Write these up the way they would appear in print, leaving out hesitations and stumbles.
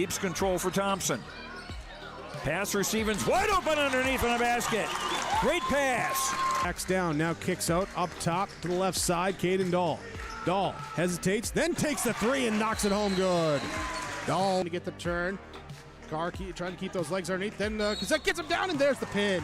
Keeps control for Thompson. Pass receiving's wide open underneath in the basket. Great pass. Backs down, now kicks out, up top to the left side, Caden Dahl. Dahl hesitates, then takes the three and knocks it home good. Dahl to get the turn. Carr trying to keep those legs underneath, then Cassette gets him down, and there's the pin.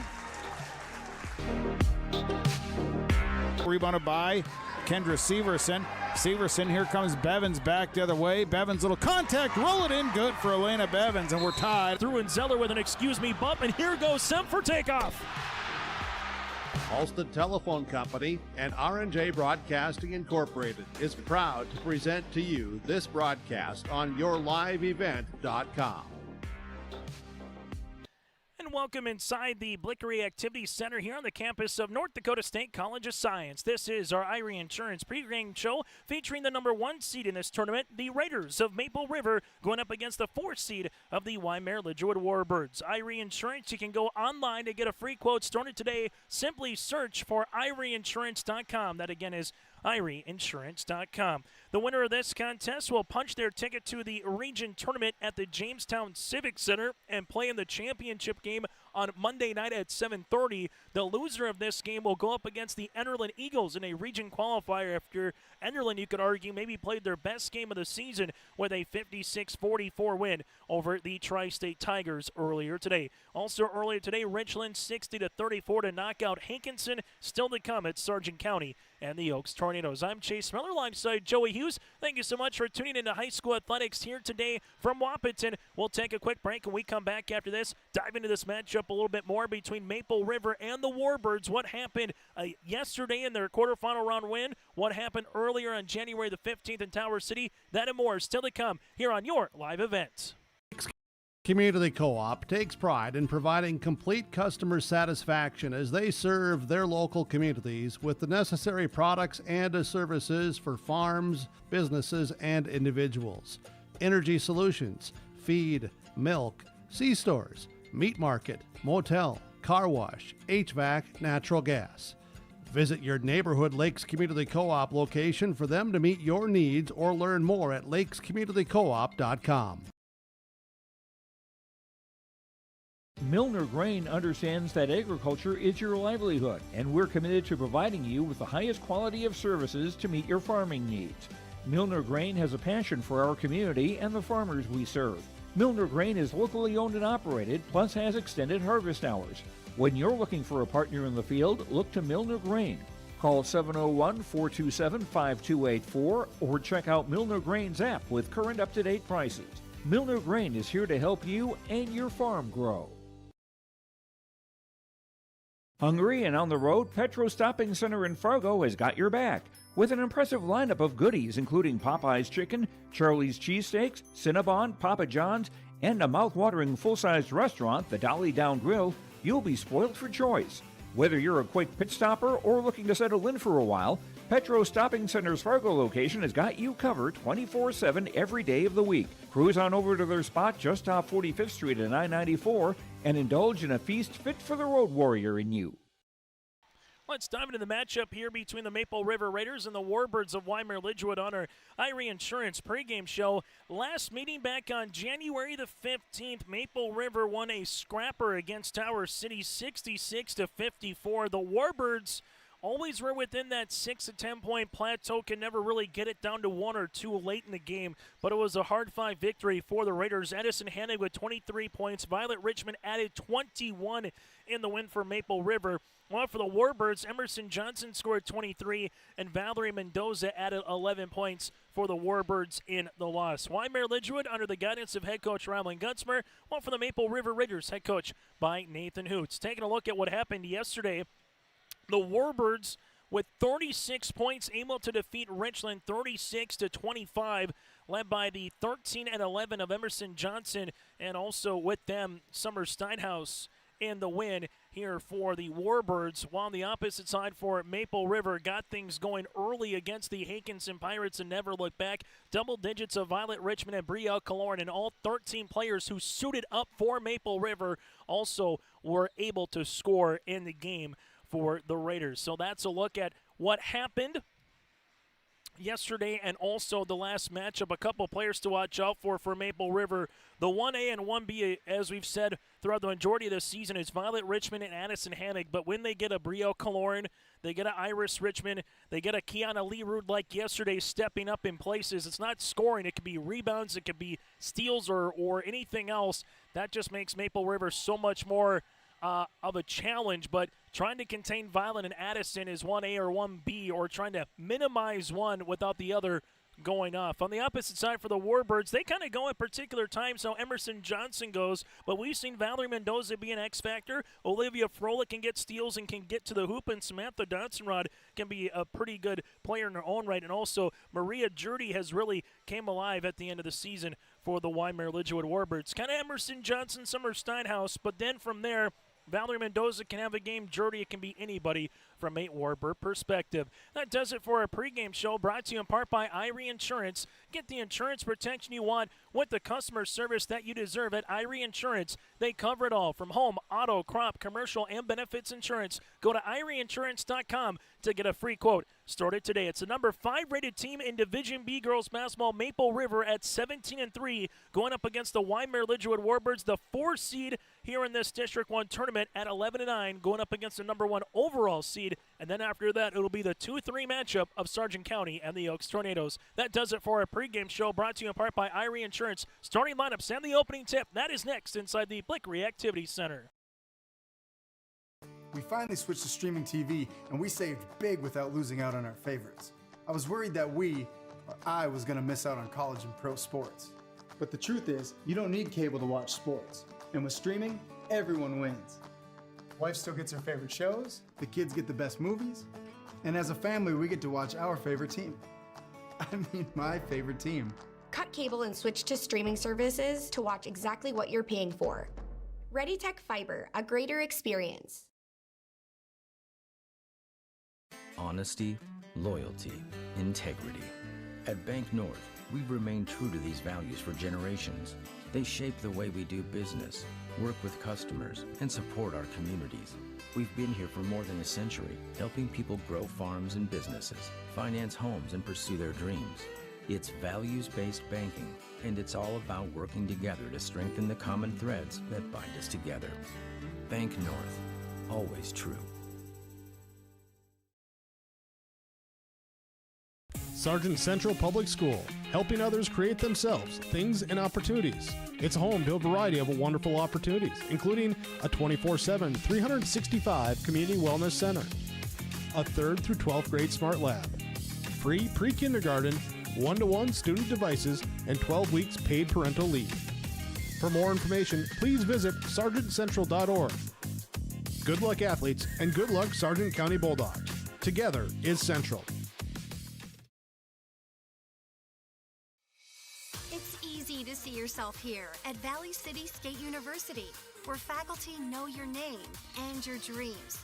Rebounded by Kendra Severson. Severson, here comes Bevins back the other way. Bevins, little contact, roll it in, good for Elena Bevins, and we're tied. Through and Zeller with an excuse me bump, and here goes Sem for takeoff. Halsted Telephone Company and R&J Broadcasting Incorporated is proud to present to you this broadcast on yourliveevent.com. And welcome inside the Blickery Activity Center here on the campus of North Dakota State College of Science. This is our Irie Insurance pregame show featuring the number 1 seed in this tournament, the Raiders of Maple River, going up against the 4th seed of the Wyndmere-Lidgerwood Warbirds. Irie Insurance, you can go online to get a free quote started today. Simply search for IrieInsurance.com. That again is IrieInsurance.com. The winner of this contest will punch their ticket to the region tournament at the Jamestown Civic Center and play in the championship game on Monday night at 7:30. The loser of this game will go up against the Enderlin Eagles in a region qualifier after Enderlin, you could argue, maybe played their best game of the season with a 56-44 win over the Tri-State Tigers earlier today. Also earlier today, Richland 60-34 to knock out Hankinson. Still to come at Sargent County and the Oaks Tornadoes. I'm Chase Miller, alongside Joey Hughes. Thank you so much for tuning into high school athletics here today from Wahpeton. We'll take a quick break, and we come back after this, dive into this matchup a little bit more between Maple River and the Warbirds. What happened yesterday in their quarterfinal round win? What happened earlier on January the 15th in Tower City? That and more still to come here on your live event. Community Co-op takes pride in providing complete customer satisfaction as they serve their local communities with the necessary products and services for farms, businesses, and individuals. Energy solutions, feed, milk, C-stores, meat market, motel, car wash, HVAC, natural gas. Visit your neighborhood Lakes Community Co-op location for them to meet your needs or learn more at lakescommunitycoop.com. Milner Grain understands that agriculture is your livelihood, and we're committed to providing you with the highest quality of services to meet your farming needs. Milner Grain has a passion for our community and the farmers we serve. Milner Grain is locally owned and operated, plus has extended harvest hours. When you're looking for a partner in the field, look to Milner Grain. Call 701-427-5284 or check out Milner Grain's app with current up-to-date prices. Milner Grain is here to help you and your farm grow. Hungry and on the road, Petro Stopping Center in Fargo has got your back with an impressive lineup of goodies including Popeye's Chicken, Charlie's Cheesesteaks, Cinnabon, Papa John's, and a mouth-watering full-sized restaurant, the Dolly Down Grill. You'll be spoiled for choice. Whether you're a quick pit stopper or looking to settle in for a while, Petro Stopping Center's Fargo location has got you covered 24/7 every day of the week. Cruise on over to their spot just off 45th Street and I-94 and indulge in a feast fit for the road warrior in you. Let's dive into the matchup here between the Maple River Raiders and the Warbirds of Wyndmere-Lidgerwood on our Irie Insurance pregame show. Last meeting back on January the 15th, Maple River won a scrapper against Tower City 66-54. The Warbirds always were within that 6 to 10 point plateau, can never really get it down to 1 or 2 late in the game, but it was a hard-fought victory for the Raiders. Edison Hannig with 23 points. Violet Richmond added 21 in the win for Maple River. Well, for the Warbirds, Emerson Johnson scored 23, and Valerie Mendoza added 11 points for the Warbirds in the loss. Wyndmere-Lidgerwood under the guidance of head coach Rylan Gutzmer. Well, for the Maple River Raiders, head coach by Nathan Hoots. Taking a look at what happened yesterday, the Warbirds with 36 points able to defeat Richland 36-25, led by the 13 and 11 of Emerson Johnson, and also with them Summer Steinhaus in the win here for the Warbirds, while on the opposite side for Maple River got things going early against the Hankinson Pirates and never looked back. Double digits of Violet Richmond and Brielle Kaloran, and all 13 players who suited up for Maple River also were able to score in the game for the Raiders. So that's a look at what happened yesterday and also the last matchup. A couple players to watch out for Maple River. The 1A and 1B, as we've said throughout the majority of the season, is Violet Richmond and Addison Hannock. But when they get a Brio Kaloran, they get an Iris Richmond, they get a Kiana Leerud like yesterday stepping up in places. It's not scoring. It could be rebounds. It could be steals or anything else. That just makes Maple River so much more of a challenge. But trying to contain Violet and Addison is 1A or 1B, or trying to minimize one without the other going off. On the opposite side for the Warbirds, they kind of go at particular times how Emerson Johnson goes, but we've seen Valerie Mendoza be an X factor. Olivia Froelich can get steals and can get to the hoop, and Samantha Dotsenrod can be a pretty good player in her own right. And also Maria Jurdy has really came alive at the end of the season for the Wyndmere-Lidgerwood Warbirds. Kind of Emerson Johnson, Summer Steinhaus, but then from there, Valerie Mendoza can have a game. Jurdy, it can be anybody from a Warbird perspective. That does it for our pregame show, brought to you in part by Irie Insurance. Get the insurance protection you want with the customer service that you deserve at Irie Insurance. They cover it all, from home, auto, crop, commercial, and benefits insurance. Go to IrieInsurance.com to get a free quote. Started today. It's the number 5 rated team in Division B girls basketball, Maple River, at 17-3, going up against the Wyndmere-Lidgerwood Warbirds, the 4 seed here in this District 1 tournament, at 11-9, going up against the number 1 overall seed. And then after that, it'll be the 2-3 matchup of Sargent County and the Oaks Tornadoes. That does it for our pregame show, brought to you in part by Irie Insurance. Starting lineups and the opening tip, that is next inside the Blickery Activity Center. We finally switched to streaming TV, and we saved big without losing out on our favorites. I was worried that I was going to miss out on college and pro sports. But the truth is, you don't need cable to watch sports. And with streaming, everyone wins. Wife still gets her favorite shows, the kids get the best movies, and as a family, we get to watch our favorite team. I mean, my favorite team. Cut cable and switch to streaming services to watch exactly what you're paying for. ReadyTech Fiber, a greater experience. Honesty, loyalty, integrity. At Bank North, we've remained true to these values for generations. They shape the way we do business, work with customers, and support our communities. We've been here for more than a century, helping people grow farms and businesses, finance homes, and pursue their dreams. It's values-based banking, and it's all about working together to strengthen the common threads that bind us together. Bank North, always true. Sargent Central Public School, helping others create themselves, things, and opportunities. It's home to a variety of wonderful opportunities, including a 24/7, 365 community wellness center, a 3rd through 12th grade smart lab, free pre-kindergarten, 1-to-1 student devices, and 12 weeks paid parental leave. For more information, please visit sargentcentral.org. Good luck, athletes, and good luck, Sargent County Bulldogs. Together is Central. It's easy to see yourself here at Valley City State University, where faculty know your name and your dreams,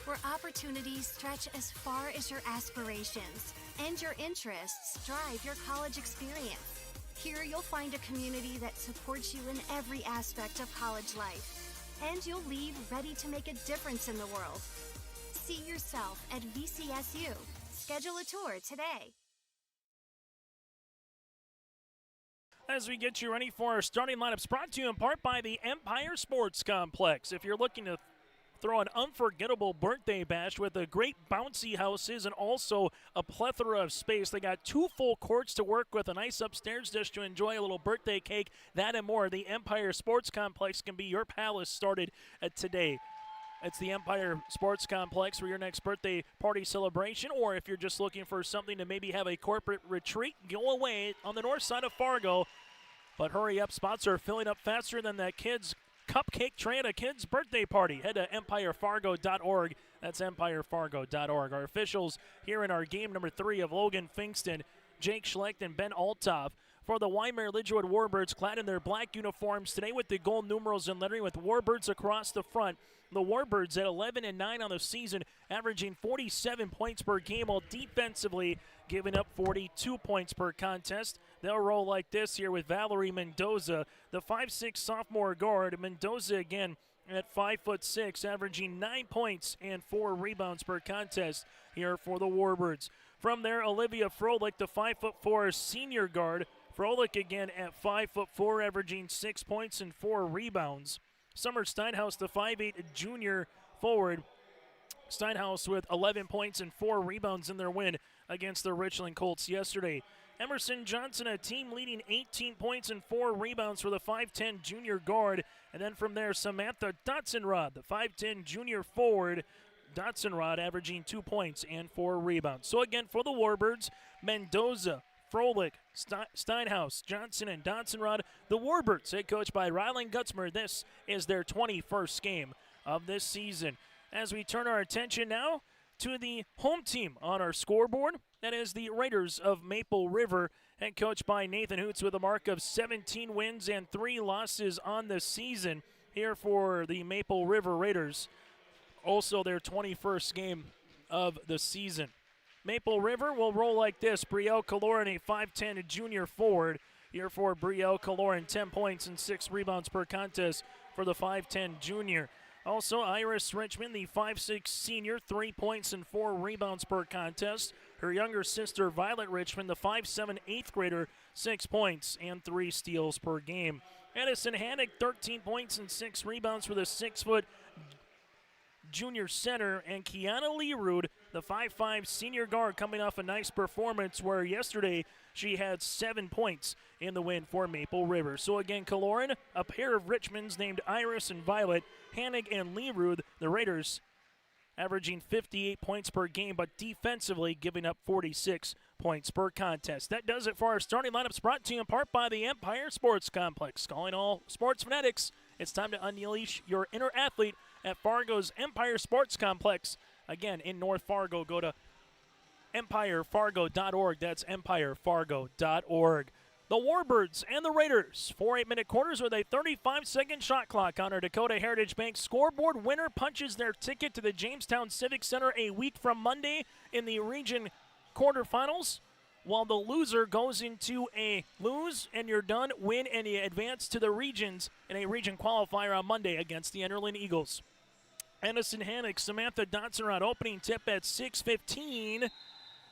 where opportunities stretch as far as your aspirations and your interests drive your college experience. Here you'll find a community that supports you in every aspect of college life, and you'll leave ready to make a difference in the world. See yourself at VCSU. Schedule a tour today. As we get you ready for our starting lineups, brought to you in part by the Empire Sports Complex. If you're looking to throw an unforgettable birthday bash with the great bouncy houses and also a plethora of space, they got 2 full courts to work with, a nice upstairs dish to enjoy a little birthday cake, that and more. The Empire Sports Complex can be your palace started today. It's the Empire Sports Complex for your next birthday party celebration, or if you're just looking for something to maybe have a corporate retreat, go away on the north side of Fargo. But hurry up, spots are filling up faster than that kid's cupcake tray at a kid's birthday party. Head to empirefargo.org. That's empirefargo.org. Our officials here in our game number 3 of Logan Finkston, Jake Schlecht, and Ben Althoff. For the Wyndmere-Lidgerwood Warbirds, clad in their black uniforms today with the gold numerals and lettering with Warbirds across the front. The Warbirds at 11-9 on the season, averaging 47 points per game, while defensively giving up 42 points per contest. They'll roll like this here with Valerie Mendoza, the 5'6" sophomore guard. Mendoza again at 5'6", averaging 9 points and 4 rebounds per contest here for the Warbirds. From there, Olivia Froelich, the 5'4" senior guard. Froelich again at 5'4", averaging 6 points and 4 rebounds. Summer Steinhaus, the 5'8" junior forward. Steinhaus with 11 points and 4 rebounds in their win against the Richland Colts yesterday. Emerson Johnson, a team leading 18 points and 4 rebounds for the 5'10" junior guard. And then from there, Samantha Dotsenrod, the 5'10" junior forward. Dotsenrod averaging 2 points and 4 rebounds. So again, for the Warbirds, Mendoza, Froelich, Steinhaus, Johnson, and Dotsenrod. The Warbirds, head coached by Rylan Gutzmer. This is their 21st game of this season. As we turn our attention now to the home team on our scoreboard, that is the Raiders of Maple River, head coached by Nathan Hoots with a mark of 17 wins and 3 losses on the season here for the Maple River Raiders. Also their 21st game of the season. Maple River will roll like this. Brielle Kaloran, a 5'10" junior forward. Here for Brielle Kaloran, 10 points and 6 rebounds per contest for the 5'10" junior. Also, Iris Richmond, the 5'6" senior, 3 points and 4 rebounds per contest. Her younger sister, Violet Richmond, the 5'7" 8th grader, 6 points and 3 steals per game. Edison Hannick, 13 points and 6 rebounds for the 6' junior center. And Kiana Learud, the 5'5" senior guard, coming off a nice performance where yesterday she had 7 points in the win for Maple River. So again, Kaloran, a pair of Richmonds named Iris and Violet, Hannig and Learud, the Raiders averaging 58 points per game, but defensively giving up 46 points per contest. That does it for our starting lineups, brought to you in part by the Empire Sports Complex. Calling all sports fanatics, it's time to unleash your inner athlete at Fargo's Empire Sports Complex. Again, in North Fargo, go to empirefargo.org. That's empirefargo.org. The Warbirds and the Raiders, 4 8-minute quarters with a 35-second shot clock on our Dakota Heritage Bank scoreboard. Winner punches their ticket to the Jamestown Civic Center a week from Monday in the region quarterfinals, while the loser goes into a lose and you're done, win, and you advance to the regions in a region qualifier on Monday against the Enderlin Eagles. Edison Hannick, Samantha Dotsenrod, opening tip at 6:15.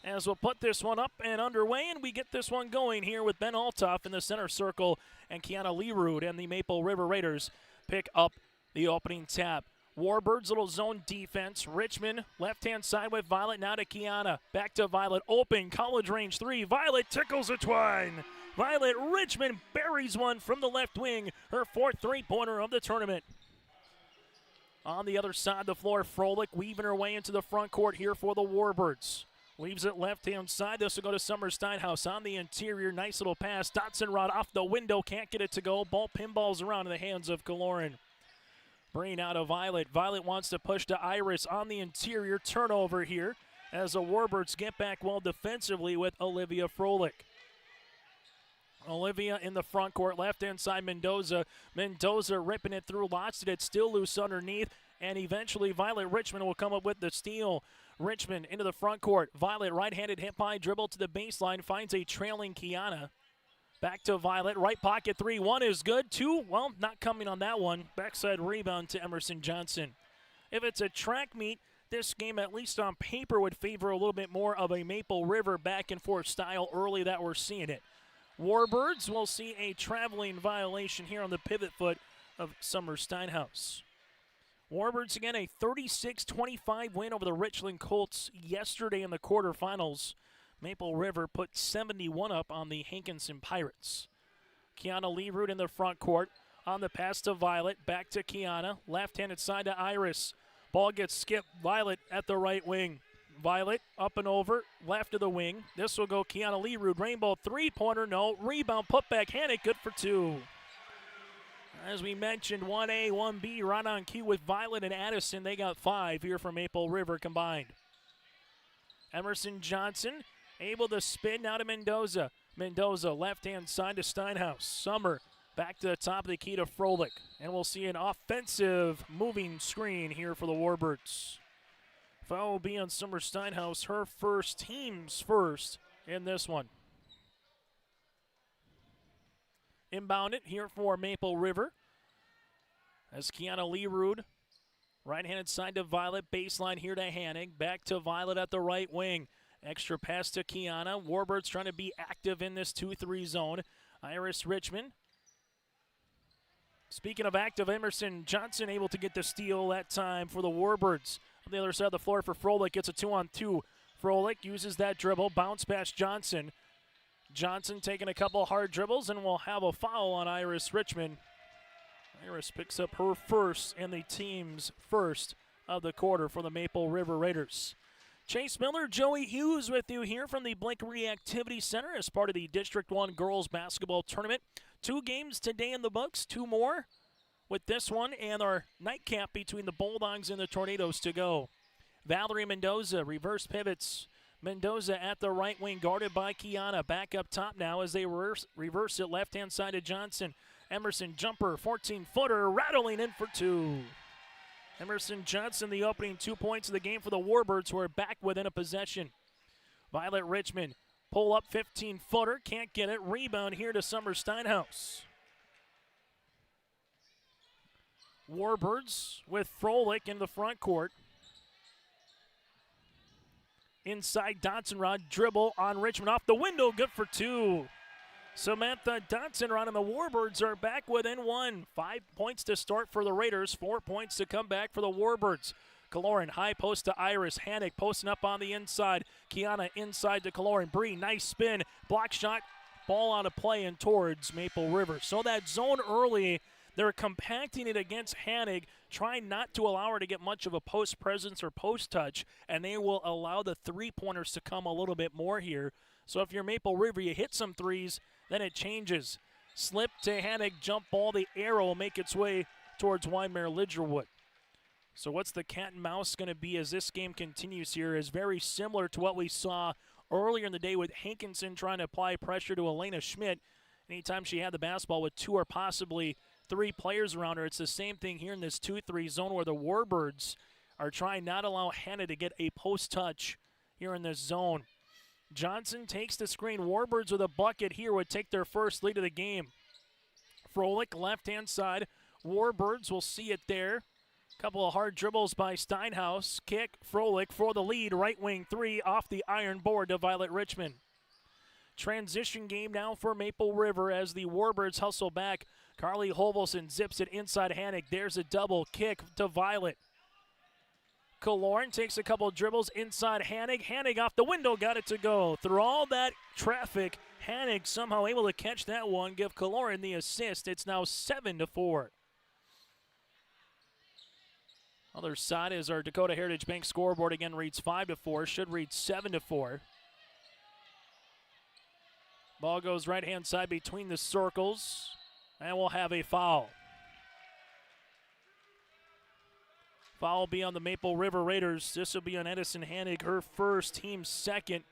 As we'll put this one up and underway, and we get this one going here with Ben Altoff in the center circle, and Kiana Learud and the Maple River Raiders pick up the opening tap. Warbirds, little zone defense. Richmond, left-hand side with Violet, now to Kiana. Back to Violet, open, college range 3. Violet tickles a twine. Violet Richmond buries one from the left wing, her 4th three-pointer of the tournament. On the other side of the floor, Froelich weaving her way into the front court here for the Warbirds. Leaves it left-hand side. This will go to Summer Steinhaus on the interior. Nice little pass. Dotsenrod off the window. Can't get it to go. Ball pinballs around in the hands of Kaloran. Bring out of Violet. Violet wants to push to Iris on the interior. Turnover here as the Warbirds get back well defensively with Olivia Froelich. Olivia in the front court. Left-hand side, Mendoza. Mendoza ripping it through. Lost it. It's still loose underneath. And eventually Violet Richmond will come up with the steal. Richmond into the front court. Violet, right-handed hip high dribble to the baseline, finds a trailing Kiana. Back to Violet, right pocket 3. 1 is good. 2, well, not coming on that one. Backside rebound to Emerson Johnson. If it's a track meet, this game, at least on paper, would favor a little bit more of a Maple River back-and-forth style early that we're seeing it. Warbirds will see a traveling violation here on the pivot foot of Summer Steinhaus. Warbirds again, a 36-25 win over the Richland Colts yesterday in the quarterfinals. Maple River put 71 up on the Hankinson Pirates. Kiana Learud in the front court. On the pass to Violet, back to Kiana. Left-handed side to Iris. Ball gets skipped. Violet at the right wing. Violet up and over, left of the wing. This will go Kiana Learud. Rainbow three-pointer, no. Rebound, putback, Hannick, good for 2. As we mentioned, 1A, 1B, right on cue with Violet and Addison. They got 5 here for Maple River combined. Emerson Johnson able to spin now to Mendoza. Mendoza, left-hand side to Steinhaus. Summer back to the top of the key to Froelich. And we'll see an offensive moving screen here for the Warbirds. Foul will be on Summer Steinhaus, her first, team's first in this one. Inbound it here for Maple River. As Kiana Learud, right-handed side to Violet, baseline here to Hannig. Back to Violet at the right wing. Extra pass to Kiana. Warbirds trying to be active in this 2-3 zone. Iris Richmond. Speaking of active, Emerson Johnson able to get the steal that time for the Warbirds. On the other side of the floor for Froelich, gets a 2-on-2. Froelich uses that dribble, bounce past Johnson. Johnson taking a couple hard dribbles and will have a foul on Iris Richmond. Iris picks up her first and the team's first of the quarter for the Maple River Raiders. Chase Miller, Joey Hughes with you here from the Blink Reactivity Center as part of the District 1 Girls Basketball Tournament. 2 games today in the books, 2 more with this one and our nightcap between the Bulldogs and the Tornadoes to go. Valerie Mendoza, reverse pivots. Mendoza at the right wing, guarded by Kiana. Back up top now as they reverse it left-hand side to Johnson. Emerson jumper, 14-footer, rattling in for 2. Emerson Johnson, the opening 2 points of the game for the Warbirds, who are back within a possession. Violet Richmond, pull up 15-footer, can't get it. Rebound here to Summer Steinhaus. Warbirds with Froelich in the front court. Inside Dotson-Rod, dribble on Richmond off the window, good for 2. Samantha Dotson-Rod and the Warbirds are back within 1. 5 points to start for the Raiders, 4 points to come back for the Warbirds. Kaloran, high post to Iris. Hannick posting up on the inside. Kiana inside to Kaloran. Bree, nice spin. Block shot, ball out of play and towards Maple River. So that zone early, they're compacting it against Hannick, trying not to allow her to get much of a post presence or post touch, and they will allow the three-pointers to come a little bit more here. So if you're Maple River, you hit some threes, then it changes. Slip to Hannick, jump ball, the arrow will make its way towards Wyndmere-Lidgerwood. So what's the cat and mouse going to be as this game continues here is very similar to what we saw earlier in the day with Hankinson trying to apply pressure to Elena Schmidt. Anytime she had the basketball with 2 or possibly 3 players around her, it's the same thing here in this 2-3 zone where the Warbirds are trying not to allow Hannah to get a post touch here in this zone. Johnson takes the screen. Warbirds with a bucket here would take their first lead of the game. Froelich, left-hand side. Warbirds will see it there. Couple of hard dribbles by Steinhaus. Kick, Froelich for the lead. Right wing 3 off the iron board to Violet Richmond. Transition game now for Maple River as the Warbirds hustle back. Carly Holvelson zips it inside Hannick. There's a double kick to Violet. Kaloran takes a couple dribbles inside Hannick. Hannick off the window, got it to go. Through all that traffic, Hannick somehow able to catch that one, give Kaloran the assist. It's now 7-4. Other side is our Dakota Heritage Bank scoreboard again reads 5-4, should read 7-4. Ball goes right-hand side between the circles, and we'll have a foul. Foul will be on the Maple River Raiders. This will be on Edison Hannick, her first, team second.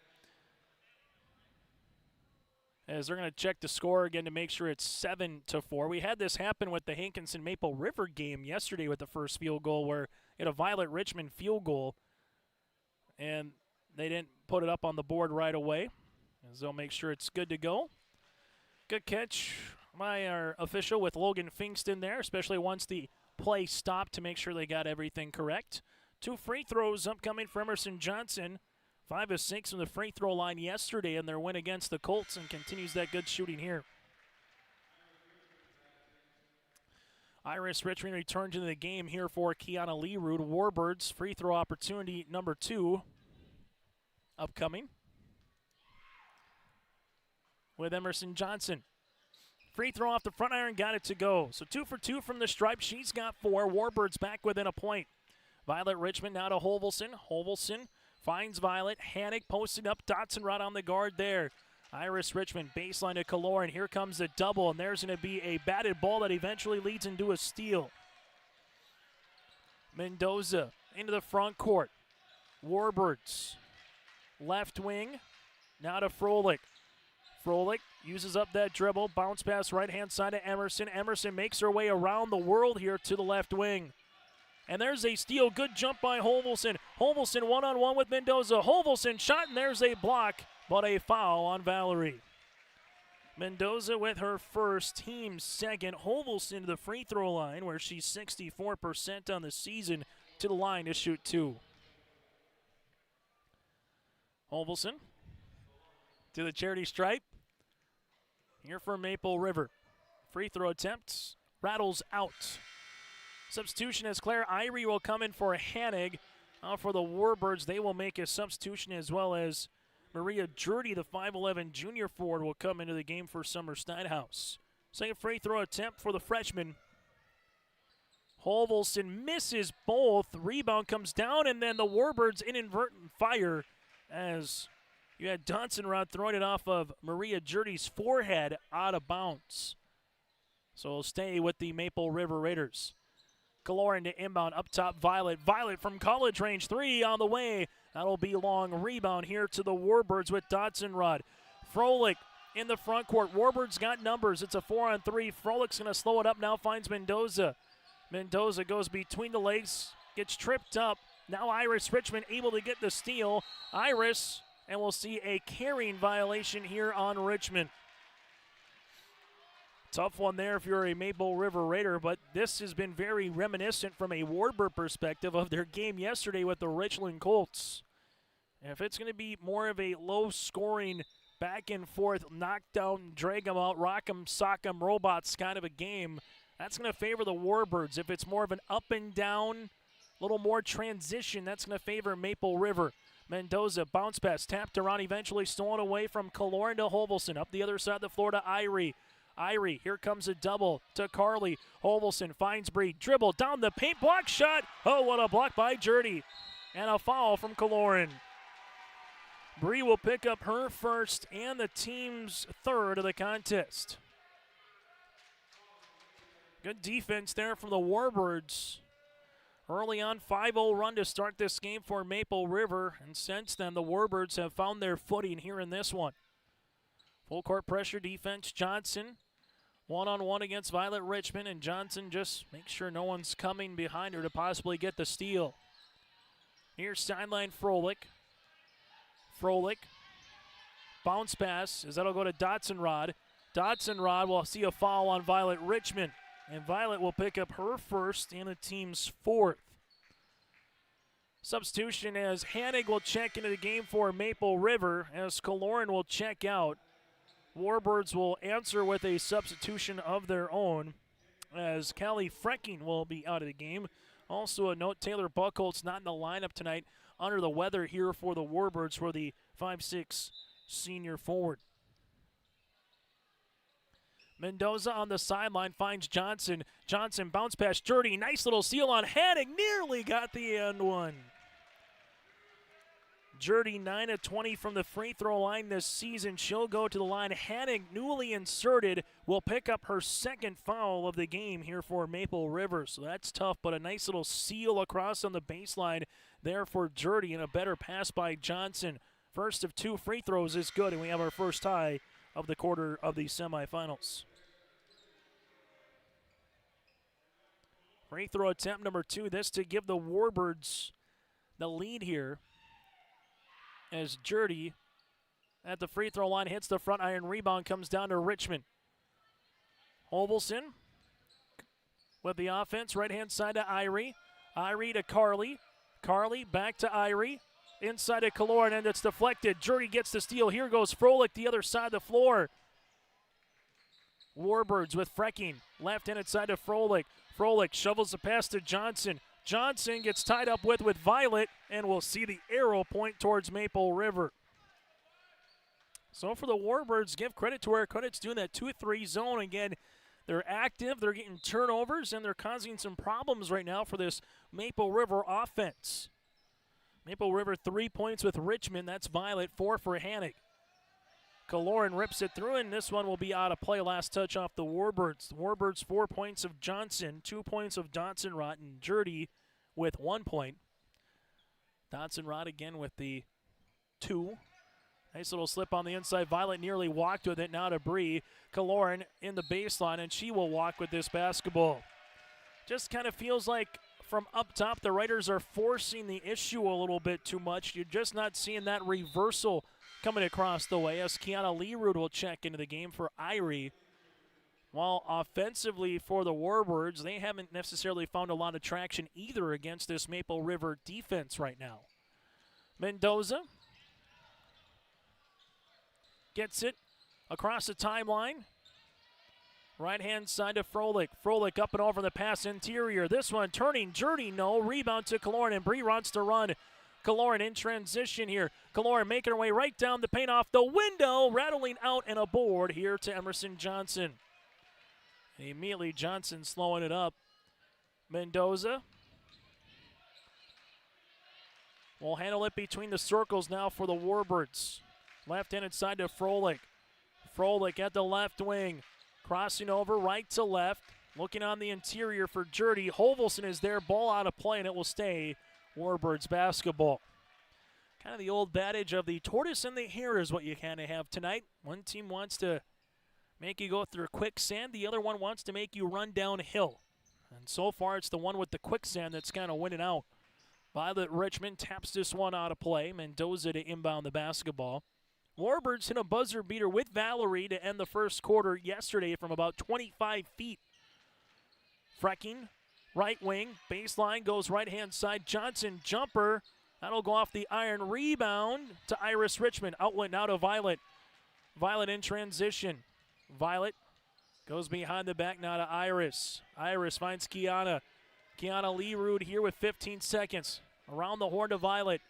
As they're going to check the score again to make sure it's 7-4. We had this happen with the Hankinson Maple River game yesterday with the first field goal where it had a Violet Richmond field goal, and they didn't put it up on the board right away. As they'll make sure it's good to go. Good catch by our official with Logan Fingston there, especially once the play stopped to make sure they got everything correct. 2 free throws upcoming for Emerson Johnson. 5 of 6 from the free throw line yesterday in their win against the Colts, and continues that good shooting here. Iris Richmond returned to the game here for Kiana Learood. Warbirds free throw opportunity number 2 upcoming with Emerson Johnson. Free throw off the front iron, got it to go. So 2 for 2 from the stripe. She's got 4. Warbirds back within a point. Violet Richmond now to Holvelson. Holvelson finds Violet. Hannick posted up. Dotson-Rod on the guard there. Iris Richmond baseline to Kaloran. Here comes the double, and there's going to be a batted ball that eventually leads into a steal. Mendoza into the front court. Warbirds left wing. Now to Froelich. Froelich uses up that dribble. Bounce pass right-hand side to Emerson. Emerson makes her way around the world here to the left wing. And there's a steal. Good jump by Holvelson. Holvelson one-on-one with Mendoza. Holvelson shot, and there's a block, but a foul on Valerie. Mendoza with her first, team second. Holvelson to the free throw line where she's 64% on the season, to the line to shoot 2. Holvelson to the charity stripe. Here for Maple River. Free throw attempts. Rattles out. Substitution as Claire Irie will come in for Hanig. For the Warbirds, they will make a substitution, as well as Maria Jurdy, the 5'11 junior forward, will come into the game for Summer Steinhaus. Second free throw attempt for the freshman. Holvelson misses both. Rebound comes down, and then the Warbirds inadvertent fire as you had Dotson-Rod throwing it off of Maria Jurdy's forehead out of bounds. So we'll stay with the Maple River Raiders. Kaloran to inbound, up top, Violet. Violet from college range, 3 on the way. That'll be long. Rebound here to the Warbirds with Dotson-Rod. Froelich in the front court. Warbirds got numbers. It's a 4-on-3. Froelich's going to slow it up now, finds Mendoza. Mendoza goes between the legs, gets tripped up. Now Iris Richmond able to get the steal. Iris, and we'll see a carrying violation here on Richmond. Tough one there if you're a Maple River Raider, but this has been very reminiscent from a Warbird perspective of their game yesterday with the Richland Colts. If it's going to be more of a low-scoring, back-and-forth, knock-down, drag-em-out, rock-em, sock-em, robots kind of a game, that's going to favor the Warbirds. If it's more of an up-and-down, a little more transition, that's going to favor Maple River. Mendoza, bounce pass, tapped around, eventually stolen away from Kaloran to Holvelson. Up the other side of the floor to Irie. Irie, here comes a double to Carly. Holvelson finds Bree, dribble down the paint, block shot. Oh, what a block by Jurdy. And a foul from Kaloran. Bree will pick up her first and the team's third of the contest. Good defense there from the Warbirds. Early on, 5-0 run to start this game for Maple River, and since then the Warbirds have found their footing here in this one. Full court pressure defense, Johnson. One-on-one against Violet Richmond, and Johnson just makes sure no one's coming behind her to possibly get the steal. Here's sideline Froelich. Froelich. Bounce pass, as that'll go to Dotson-Rod. Dotson-Rod will see a foul on Violet Richmond, and Violet will pick up her first and the team's fourth. Substitution as Hanig will check into the game for Maple River, as Kaloran will check out. Warbirds will answer with a substitution of their own, as Callie Frecking will be out of the game. Also a note, Taylor Buckholt's not in the lineup tonight, under the weather here for the Warbirds for the 5'6" senior forward. Mendoza on the sideline finds Johnson. Johnson bounce pass, Jurdy, nice little steal on Hanig, nearly got the end one. Jurdy 9 of 20 from the free throw line this season. She'll go to the line. Hanig, newly inserted, will pick up her second foul of the game here for Maple River. So that's tough, but a nice little seal across on the baseline there for Jurdy, and a better pass by Johnson. First of 2 free throws is good, and we have our first tie of the quarter of the semifinals. Free throw attempt number 2. This to give the Warbirds the lead here, as Jurdy at the free throw line hits the front iron. Rebound comes down to Richmond. Holvelson with the offense, right-hand side to Irie. Irie to Carly. Carly back to Irie. Inside to Kaloran, and it's deflected. Jurdy gets the steal. Here goes Froelich, the other side of the floor. Warbirds with Frecking. Left-handed side to Froelich. Froelich shovels the pass to Johnson. Johnson gets tied up with Violet, and we'll see the arrow point towards Maple River. So for the Warbirds, give credit to where credit's due in that 2-3 zone. Again, they're active, they're getting turnovers, and they're causing some problems right now for this Maple River offense. Maple River 3 points with Richmond. That's Violet, 4 for Hanig. Kaloran rips it through, and this one will be out of play. Last touch off the Warbirds. The Warbirds 4 points of Johnson, 2 points of Dotson-Rod, and Jurdy with 1 point. Dotson-Rod again with the 2. Nice little slip on the inside. Violet nearly walked with it. Now to Bree. Kaloran in the baseline, and she will walk with this basketball. Just kind of feels like from up top, the Raiders are forcing the issue a little bit too much. You're just not seeing that reversal coming across the way, as Kiana Learwood will check into the game for Irie. While offensively for the Warbirds, they haven't necessarily found a lot of traction either against this Maple River defense right now. Mendoza Gets it across the timeline. Right-hand side to Froelich. Froelich up and over the pass interior. This one turning, Jurdy, no. Rebound to Kaloran, and Bree wants to run. Kaloran in transition here. Kaloran making her way right down the paint off the window, rattling out and a board here to Emerson Johnson. And immediately Johnson slowing it up. Mendoza will handle it between the circles now for the Warbirds. Left-handed side to Froelich. Froelich at the left wing. Crossing over right to left. Looking on the interior for Jurdy. Hovelson is there. Ball out of play, and it will stay Warbirds basketball. Kind of the old adage of the tortoise and the hare is what you kind of have tonight. One team wants to make you go through quicksand. The other one wants to make you run downhill. And so far, it's the one with the quicksand that's kind of winning out. Violet Richmond taps this one out of play. Mendoza to inbound the basketball. Warbirds hit a buzzer beater with Valerie to end the first quarter yesterday from about 25 feet. Frecking, right wing, baseline goes right-hand side. Johnson jumper. That'll go off the iron. Rebound to Iris Richmond. Outlet now to Violet. Violet in transition. Violet goes behind the back now to Iris. Iris finds Kiana. Kiana Leerud here with 15 seconds. Around the horn to Violet.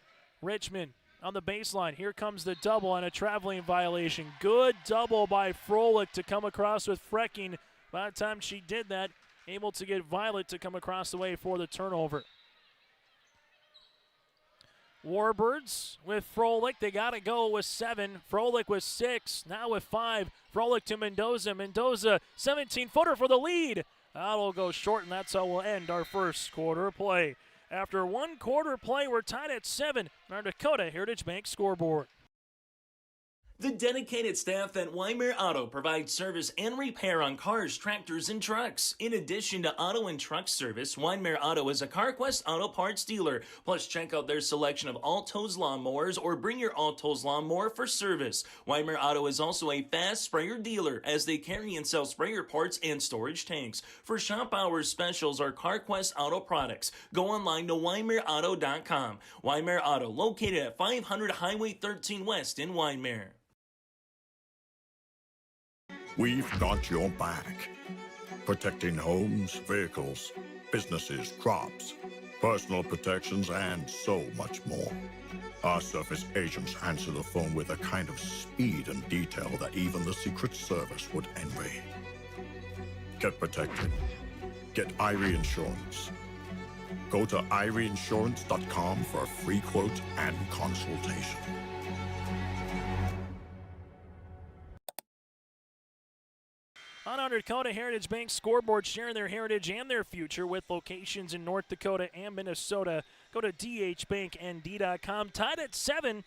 Richmond on the baseline. Here comes the double and a traveling violation. Good double by Froelich to come across with Frecking. By the time she did that, able to get Violet to come across the way for the turnover. Warbirds with Froelich. They got to go with 7. Froelich with 6. Now with 5. Froelich to Mendoza. Mendoza, 17-footer for the lead. That'll go short, and that's how we'll end our first quarter play. After one quarter play, we're tied at 7 on our Dakota Heritage Bank scoreboard. The dedicated staff at Wyndmere Auto provides service and repair on cars, tractors, and trucks. In addition to auto and truck service, Wyndmere Auto is a CarQuest auto parts dealer. Plus, check out their selection of Alto's lawnmowers or bring your Alto's lawnmower for service. Wyndmere Auto is also a fast sprayer dealer as they carry and sell sprayer parts and storage tanks. For shop hours specials or CarQuest auto products, go online to WyndmereAuto.com. Wyndmere Auto, located at 500 Highway 13 West in Wyndmere. We've got your back. Protecting homes, vehicles, businesses, crops, personal protections, and so much more. Our surface agents answer the phone with a kind of speed and detail that even the Secret Service would envy. Get protected. Get Irie Insurance. Go to IrieInsurance.com for a free quote and consultation. On our Dakota Heritage Bank scoreboard, sharing their heritage and their future with locations in North Dakota and Minnesota. Go to dhbanknd.com. Tied at 7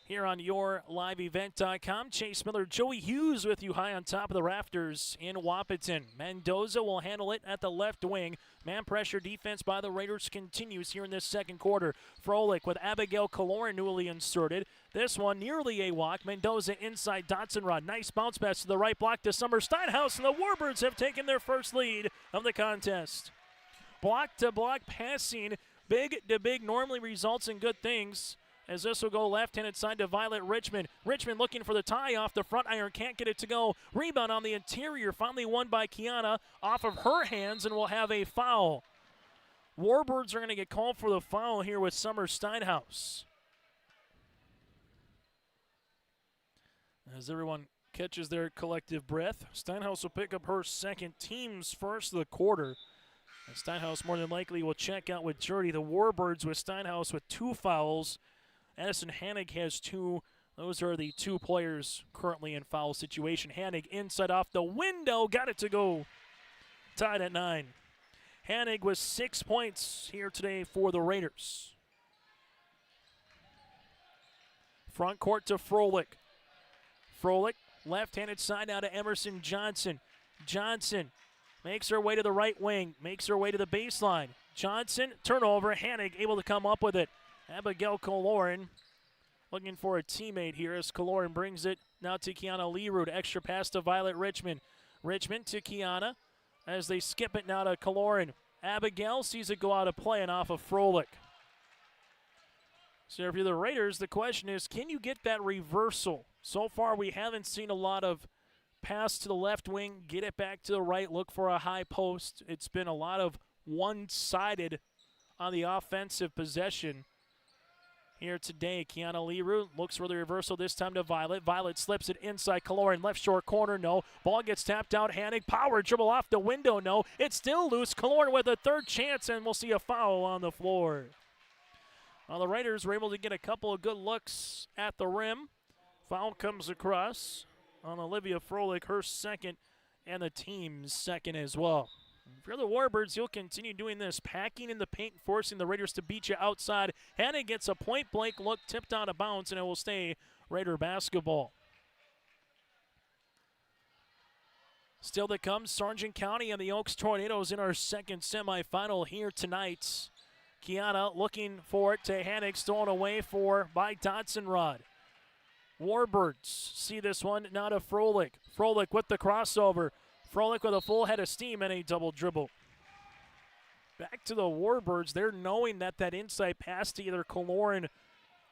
here on yourliveevent.com. Chase Miller, Joey Hughes with you high on top of the rafters in Wahpeton. Mendoza will handle it at the left wing. Man pressure defense by the Raiders continues here in this second quarter. Froelich with Abigail Kaloran newly inserted. This one nearly a walk. Mendoza inside Dotson-Rod. Nice bounce pass to the right block to Summer Steinhaus, and the Warbirds have taken their first lead of the contest. Block-to-block passing, big to big, normally results in good things. As this will go left-handed side to Violet Richmond. Richmond looking for the tie off the front iron. Can't get it to go. Rebound on the interior. Finally won by Kiana off of her hands and will have a foul. Warbirds are going to get called for the foul here with Summer Steinhaus. As everyone catches their collective breath, Steinhaus will pick up her second, team's first of the quarter. And Steinhaus more than likely will check out with Jurdy. The Warbirds with Steinhaus with 2 fouls. Addison Hanig has 2. Those are the 2 players currently in foul situation. Hanig inside off the window. Got it to go. Tied at 9. Hanig with 6 points here today for the Raiders. Front court to Froelich. Froelich, left-handed side now to Emerson Johnson. Johnson makes her way to the right wing. Makes her way to the baseline. Johnson, turnover. Hanig able to come up with it. Abigail Kaloran looking for a teammate here as Kaloran brings it now to Kiana Leerud. Extra pass to Violet Richmond. Richmond to Kiana as they skip it now to Kaloran. Abigail sees it go out of play and off of Froelich. So if you're the Raiders, the question is, can you get that reversal? So far, we haven't seen a lot of pass to the left wing, get it back to the right, look for a high post. It's been a lot of one-sided on the offensive possession here today. Kiana Leroux looks for the reversal, this time to Violet. Violet slips it inside Kaloran, left short corner, no. Ball gets tapped out, Hanig, power dribble off the window, no. It's still loose. Kaloran with a third chance, and we'll see a foul on the floor. Well, the Raiders were able to get a couple of good looks at the rim. Foul comes across on Olivia Froelich, her second, and the team's second as well. If you're the Warbirds, you'll continue doing this, packing in the paint, forcing the Raiders to beat you outside. Hannah gets a point-blank look, tipped out of bounds, and it will stay Raider basketball. Still to come, Sargent County and the Oaks Tornadoes in our second semifinal here tonight. Kiana looking for it to Hanig, stolen away by Dotson-Rod. Warbirds see this one now to Froelich. Froelich with the crossover. Froelich with a full head of steam and a double dribble. Back to the Warbirds. They're knowing that inside pass to either Kaloran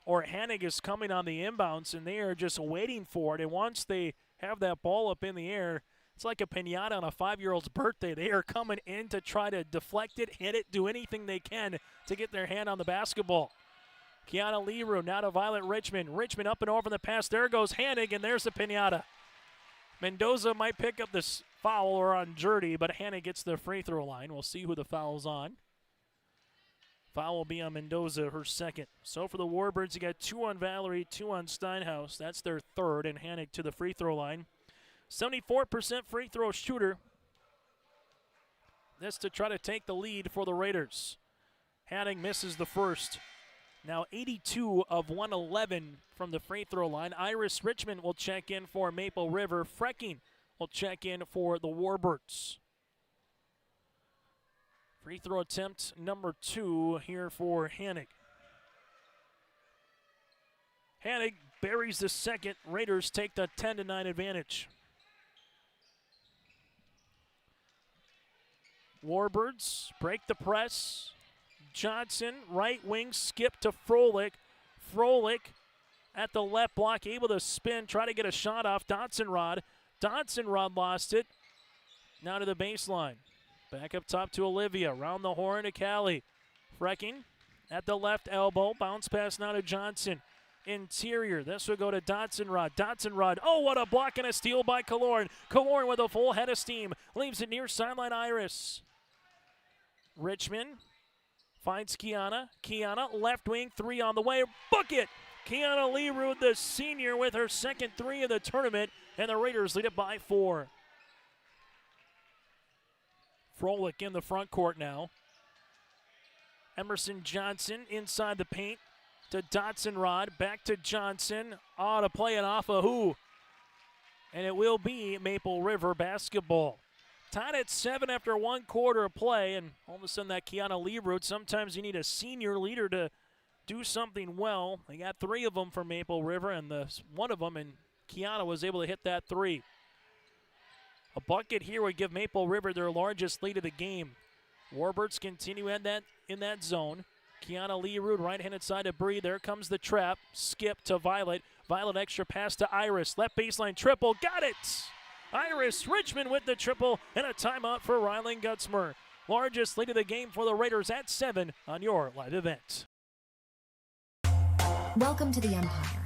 or Hanig is coming on the inbounds, and they are just waiting for it. And once they have that ball up in the air, it's like a piñata on a 5-year-old's birthday. They are coming in to try to deflect it, hit it, do anything they can to get their hand on the basketball. Kiana Leroux now to Violet Richmond. Richmond up and over the pass. There goes Hanig, and there's the piñata. Mendoza might pick up this foul or on Jurdy, but Hanig gets the free throw line. We'll see who the foul's on. Foul will be on Mendoza, her second. So for the Warbirds, you got 2 on Valerie, 2 on Steinhaus. That's their third, and Hanig to the free throw line. 74% free throw shooter. This to try to take the lead for the Raiders. Hanig misses the first. Now 82 of 111 from the free throw line. Iris Richmond will check in for Maple River. Frecking will check in for the Warbirds. Free throw attempt number 2 here for Hanig. Hanig buries the second. Raiders take the 10-9 advantage. Warbirds break the press. Johnson, right wing, skip to Froelich. Froelich at the left block, able to spin, try to get a shot off Dotson-Rod. Dotson-Rod lost it. Now to the baseline. Back up top to Olivia. Round the horn to Callie. Frecking at the left elbow. Bounce pass now to Johnson. Interior. This will go to Dotson-Rod. Dotson-Rod. Oh, what a block and a steal by Kaloran. Kaloran with a full head of steam. Leaves it near sideline Iris. Richmond finds Kiana. Kiana, left wing, 3 on the way. Book it! Kiana Leroux, the senior, with her second 3 of the tournament, and the Raiders lead it by 4. Froelich in the front court now. Emerson Johnson inside the paint to Dotson-Rod. Back to Johnson. To play it off of who? And it will be Maple River basketball. Tied at 7 after 1 quarter of play, and all of a sudden that Kiana Leroux, sometimes you need a senior leader to do something well. They got 3 of them for Maple River, and one of them, and Kiana was able to hit that 3. A bucket here would give Maple River their largest lead of the game. Warbirds continue in that zone. Kiana Leroux, right-handed side to Bree. There comes the trap. Skip to Violet. Violet extra pass to Iris. Left baseline triple. Got it! Iris Richmond with the triple, and a timeout for Rylan Gutzmer. Largest lead of the game for the Raiders at 7 on your live event. Welcome to the Empire.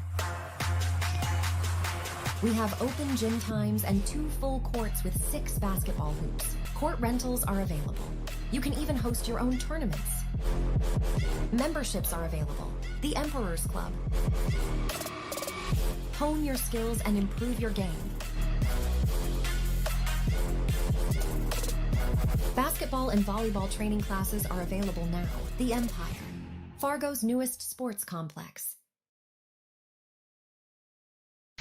We have open gym times and 2 full courts with 6 basketball hoops. Court rentals are available. You can even host your own tournaments. Memberships are available. The Emperor's Club. Hone your skills and improve your game. Basketball and volleyball training classes are available now. The Empire, Fargo's newest sports complex.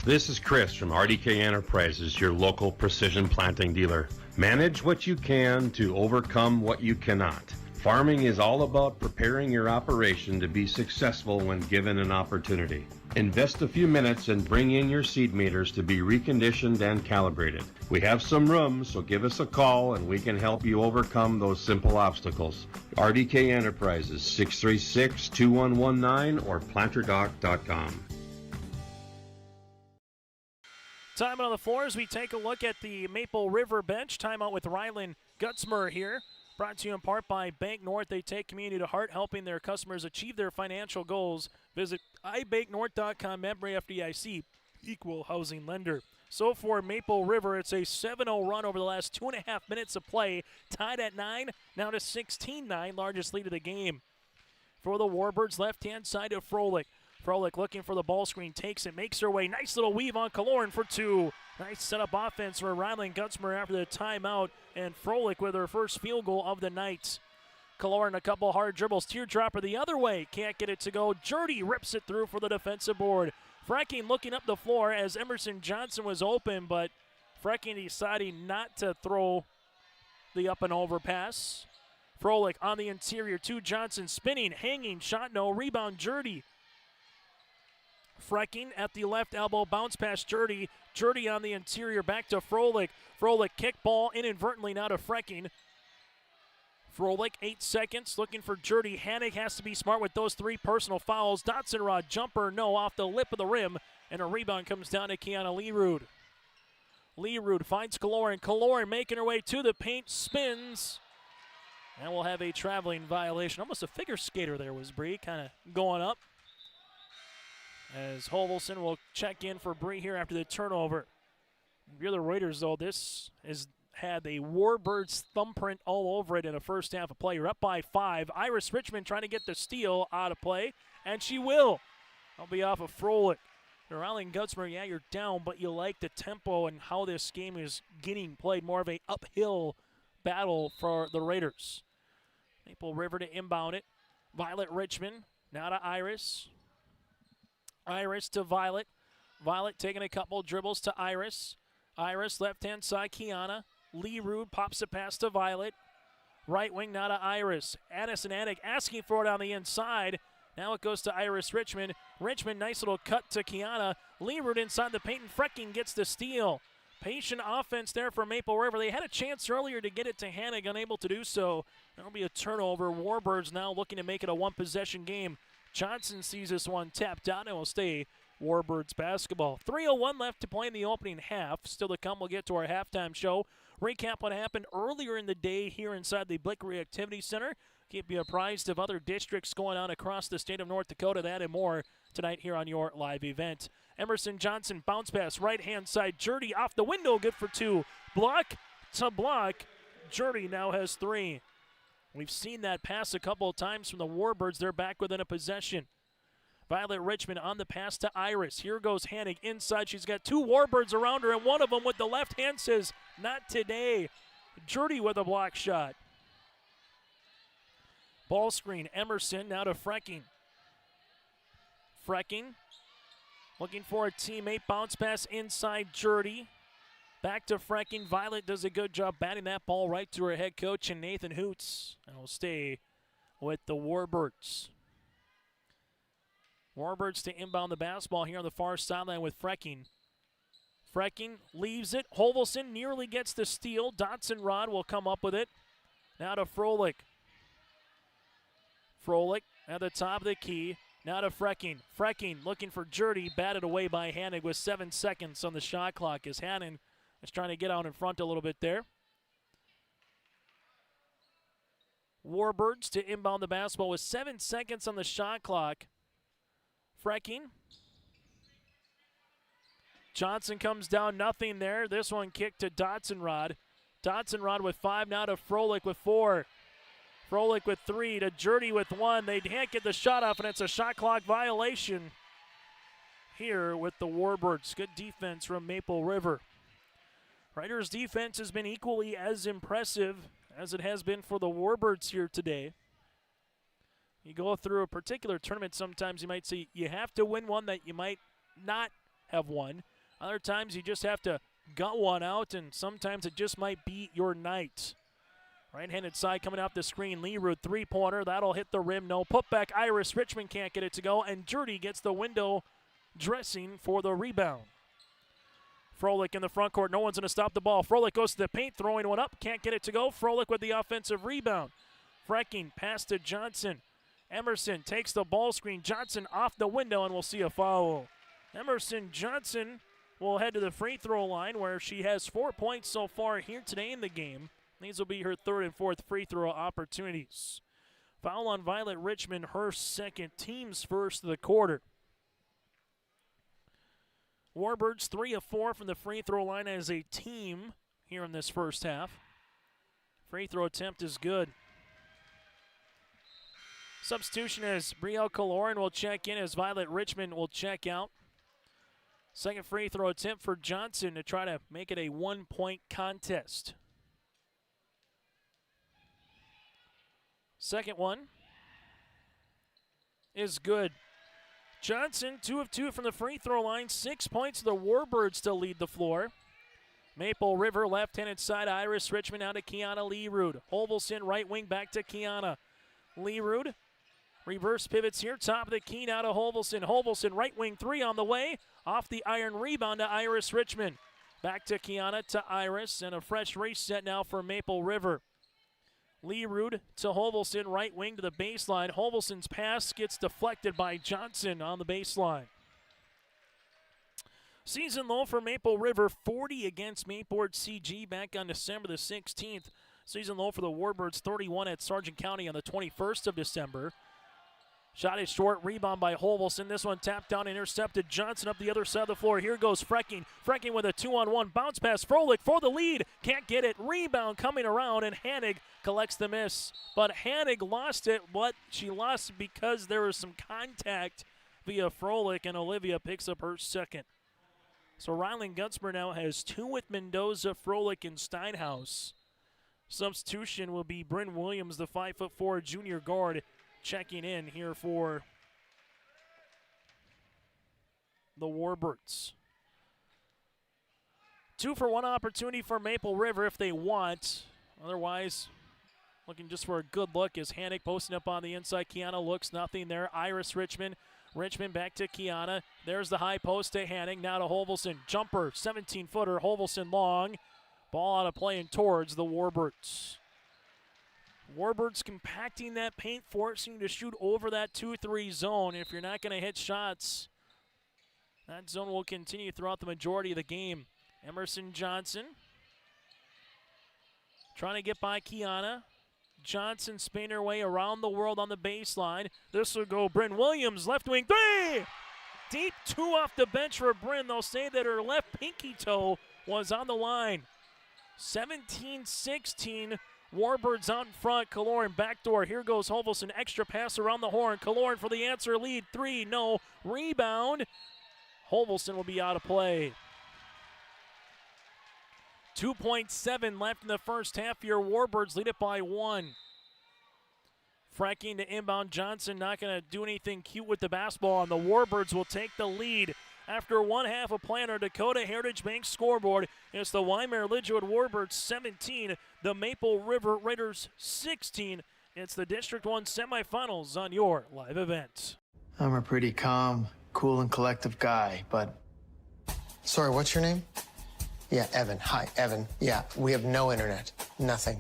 This is Chris from RDK Enterprises, your local precision planting dealer. Manage what you can to overcome what you cannot. Farming is all about preparing your operation to be successful when given an opportunity. Invest a few minutes and bring in your seed meters to be reconditioned and calibrated. We have some room, so give us a call and we can help you overcome those simple obstacles. RDK Enterprises, 636-2119 or planterdoc.com. Time on the floor as we take a look at the Maple River bench. Timeout with Ryland Gutzmer here. Brought to you in part by Bank North. They take community to heart, helping their customers achieve their financial goals. Visit ibanknorth.com, member FDIC, equal housing lender. So for Maple River, it's a 7-0 run over the last 2.5 minutes of play. Tied at 9, now to 16-9, largest lead of the game. For the Warbirds, left-hand side of Froelich. Froelich looking for the ball screen, takes it, makes her way. Nice little weave on Kaloran for 2. Nice setup offense for Ryland Gutzmer after the timeout, and Froelich with her first field goal of the night. Kaloran a couple hard dribbles, teardropper the other way, can't get it to go. Jurdy rips it through for the defensive board. Frecking looking up the floor as Emerson Johnson was open, but Frecking deciding not to throw the up and over pass. Froelich on the interior to Johnson, spinning, hanging, shot no, rebound Jurdy. Frecking at the left elbow, bounce past Jurdy. Jurdy on the interior, back to Froelich. Froelich kick ball inadvertently now to Frecking. Froelich, 8 seconds, looking for Jurdy. Hannig has to be smart with those 3 personal fouls. Dotson-Rod jumper, no, off the lip of the rim, and a rebound comes down to Kiana Leerud. Leerud finds Kaloran. Kaloran making her way to the paint, spins, and we'll have a traveling violation. Almost a figure skater there was Bree, kind of going up. As Hovelson will check in for Bree here after the turnover. If you're the Raiders, though, this has had a Warbirds thumbprint all over it in the first half of play. You're up by 5. Iris Richmond trying to get the steal out of play, and she will. I'll be off of Froelich. Ryland Gutzmer, yeah, you're down, but you like the tempo and how this game is getting played. More of a uphill battle for the Raiders. Maple River to inbound it. Violet Richmond, now to Iris. Iris to Violet. Violet taking a couple dribbles to Iris. Iris, left-hand side, Kiana. Leerud pops it past to Violet. Right wing now to Iris. Addison Attic asking for it on the inside. Now it goes to Iris Richmond. Richmond, nice little cut to Kiana. Leerud inside the paint, and Frecking gets the steal. Patient offense there for Maple River. They had a chance earlier to get it to Hannig, unable to do so. That'll be a turnover. Warbirds now looking to make it a one-possession game. Johnson sees this one tapped out and will stay Warbirds basketball. 3:01 left to play in the opening half. Still to come, we'll get to our halftime show. Recap what happened earlier in the day here inside the Blick Reactivity Center. Keep you apprised of other districts going on across the state of North Dakota. That and more tonight here on your live event. Emerson Johnson, bounce pass, right-hand side. Jurdy off the window, good for 2. Block to block. Jurdy now has 3. We've seen that pass a couple of times from the Warbirds. They're back within a possession. Violet Richmond on the pass to Iris. Here goes Hannig inside. She's got 2 Warbirds around her, and one of them with the left hand says, not today. Jurdy with a block shot. Ball screen, Emerson now to Frecking. Frecking looking for a teammate. Bounce pass inside Jurdy. Back to Frecking. Violet does a good job batting that ball right to her head coach and Nathan Hoots. And will stay with the Warbirds. Warbirds to inbound the basketball here on the far sideline with Frecking. Frecking leaves it. Hovelson nearly gets the steal. Dotson-Rod will come up with it. Now to Froelich. Froelich at the top of the key. Now to Frecking. Frecking looking for Jurdy. Batted away by Hannig with 7 seconds on the shot clock as Hannon is trying to get out in front a little bit there. Warbirds to inbound the basketball with 7 seconds on the shot clock. Frecking. Johnson comes down, nothing there. This one kicked to Dotson-Rod. Dotson-Rod with 5, now to Froelich with 4. Froelich with 3, to Jurdy with 1. They can't get the shot off, and it's a shot clock violation here with the Warbirds. Good defense from Maple River. Raiders' defense has been equally as impressive as it has been for the Warbirds here today. You go through a particular tournament, sometimes you might say you have to win one that you might not have won. Other times you just have to gut one out, and sometimes it just might be your night. Right-handed side coming off the screen. Leerud, three-pointer. That'll hit the rim. No putback. Iris Richmond can't get it to go, and Jurdy gets the window dressing for the rebound. Froelich in the front court. No one's going to stop the ball. Froelich goes to the paint, throwing one up. Can't get it to go. Froelich with the offensive rebound. Frecking, pass to Johnson. Emerson takes the ball screen. Johnson off the window, and we'll see a foul. Emerson Johnson will head to the free throw line, where she has 4 points so far here today in the game. These will be her third and fourth free throw opportunities. Foul on Violet Richmond, her second, team's first of the quarter. Warbirds 3 of 4 from the free throw line as a team here in this first half. Free throw attempt is good. Substitution as Brielle Kaloran will check in, as Violet Richmond will check out. Second free throw attempt for Johnson to try to make it a 1-point contest. Second one is good. Johnson, 2 of 2 from the free throw line. 6 points for the Warbirds to lead the floor. Maple River left-handed side. Iris Richmond out to Kiana Leerud. Holvelson right wing back to Kiana Leerud. Reverse pivots here. Top of the key now to Holvelson. Holvelson right wing 3 on the way. Off the iron rebound to Iris Richmond. Back to Kiana to Iris. And a fresh reset now for Maple River. Leerud to Holvelson, right wing to the baseline. Holvelson's pass gets deflected by Johnson on the baseline. Season low for Maple River, 40 against Mayport CG back on December the 16th. Season low for the Warbirds, 31 at Sargent County on the 21st of December. Shot is short, rebound by Holvelson. This one tapped down, intercepted. Johnson up the other side of the floor. Here goes Frecking. Frecking with a 2-on-1. Bounce pass. Froelich for the lead. Can't get it. Rebound coming around, and Hanig collects the miss. But Hanig lost it. But she lost because there was some contact via Froelich, and Olivia picks up her second. So Ryland Gunsmer now has 2 with Mendoza, Froelich, and Steinhaus. Substitution will be Bryn Williams, the 5'4" junior guard, checking in here for the Warbirds. 2-for-1 opportunity for Maple River if they want. Otherwise, looking just for a good look as Hanig posting up on the inside. Kiana looks, nothing there. Iris Richmond. Richmond back to Kiana. There's the high post to Hanig. Now to Holvelson. Jumper, 17-footer. Holvelson long. Ball out of play and towards the Warbirds. Warbirds compacting that paint, forcing you to shoot over that 2-3 zone. If you're not going to hit shots, that zone will continue throughout the majority of the game. Emerson Johnson trying to get by Kiana. Johnson spinning her way around the world on the baseline. This will go Bryn Williams, left wing 3! Deep 2 off the bench for Bryn. They'll say that her left pinky toe was on the line. 17-16. Warbirds out in front. Kaloran backdoor. Here goes Holvelson. Extra pass around the horn. Kaloran for the answer. Lead 3. No. Rebound. Holvelson will be out of play. 2.7 left in the first half. Your Warbirds lead it by 1. Frecking to inbound. Johnson not going to do anything cute with the basketball, and the Warbirds will take the lead. After 1 half of play on our Dakota Heritage Bank scoreboard, it's the Wyndmere-Lidgerwood Warbirds 17, the Maple River Raiders 16. It's the District 1 semifinals on your live event. I'm a pretty calm, cool, and collective guy, but... Sorry, what's your name? Yeah, Evan. Hi, Evan. Yeah, we have no internet. Nothing.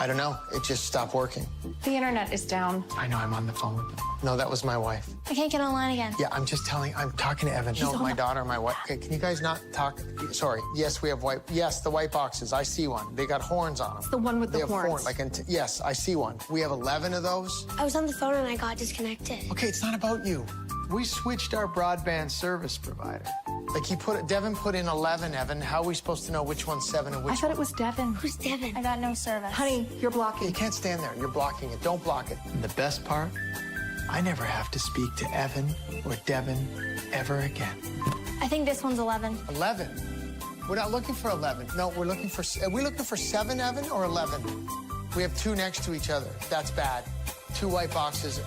I don't know. It just stopped working. The internet is down. I know, I'm on the phone with them. No, that was my wife. I can't get online again. Yeah, I'm talking to Evan. No, my daughter, my wife. Okay, can you guys not talk? Sorry. Yes, we have the white boxes. I see one. They got horns on them. It's the one with the horns. Yes, I see one. We have 11 of those. I was on the phone and I got disconnected. Okay, it's not about you. We switched our broadband service provider. Like Devin put in 11, Evan. How are we supposed to know which one's 7 and which one? I thought it was Devin. Who's Devin? I got no service. Honey, you're blocking. You can't stand there. You're blocking it. Don't block it. And the best part, I never have to speak to Evan or Devin ever again. I think this one's 11. 11? We're not looking for 11. No, we're looking for... Are we looking for 7, Evan, or 11? We have 2 next to each other. That's bad. 2 white boxes.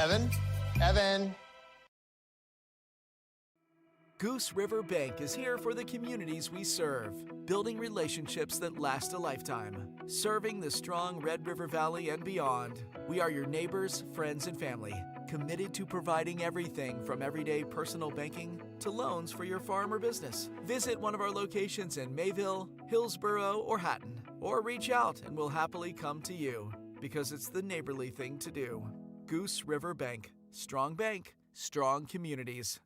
Evan? Evan? Goose River Bank is here for the communities we serve, building relationships that last a lifetime. Serving the strong Red River Valley and beyond, we are your neighbors, friends, and family. committed to providing everything from everyday personal banking to loans for your farm or business. Visit one of our locations in Mayville, Hillsborough, or Hatton, or reach out and we'll happily come to you, because it's the neighborly thing to do. Goose River Bank. Strong bank, strong communities.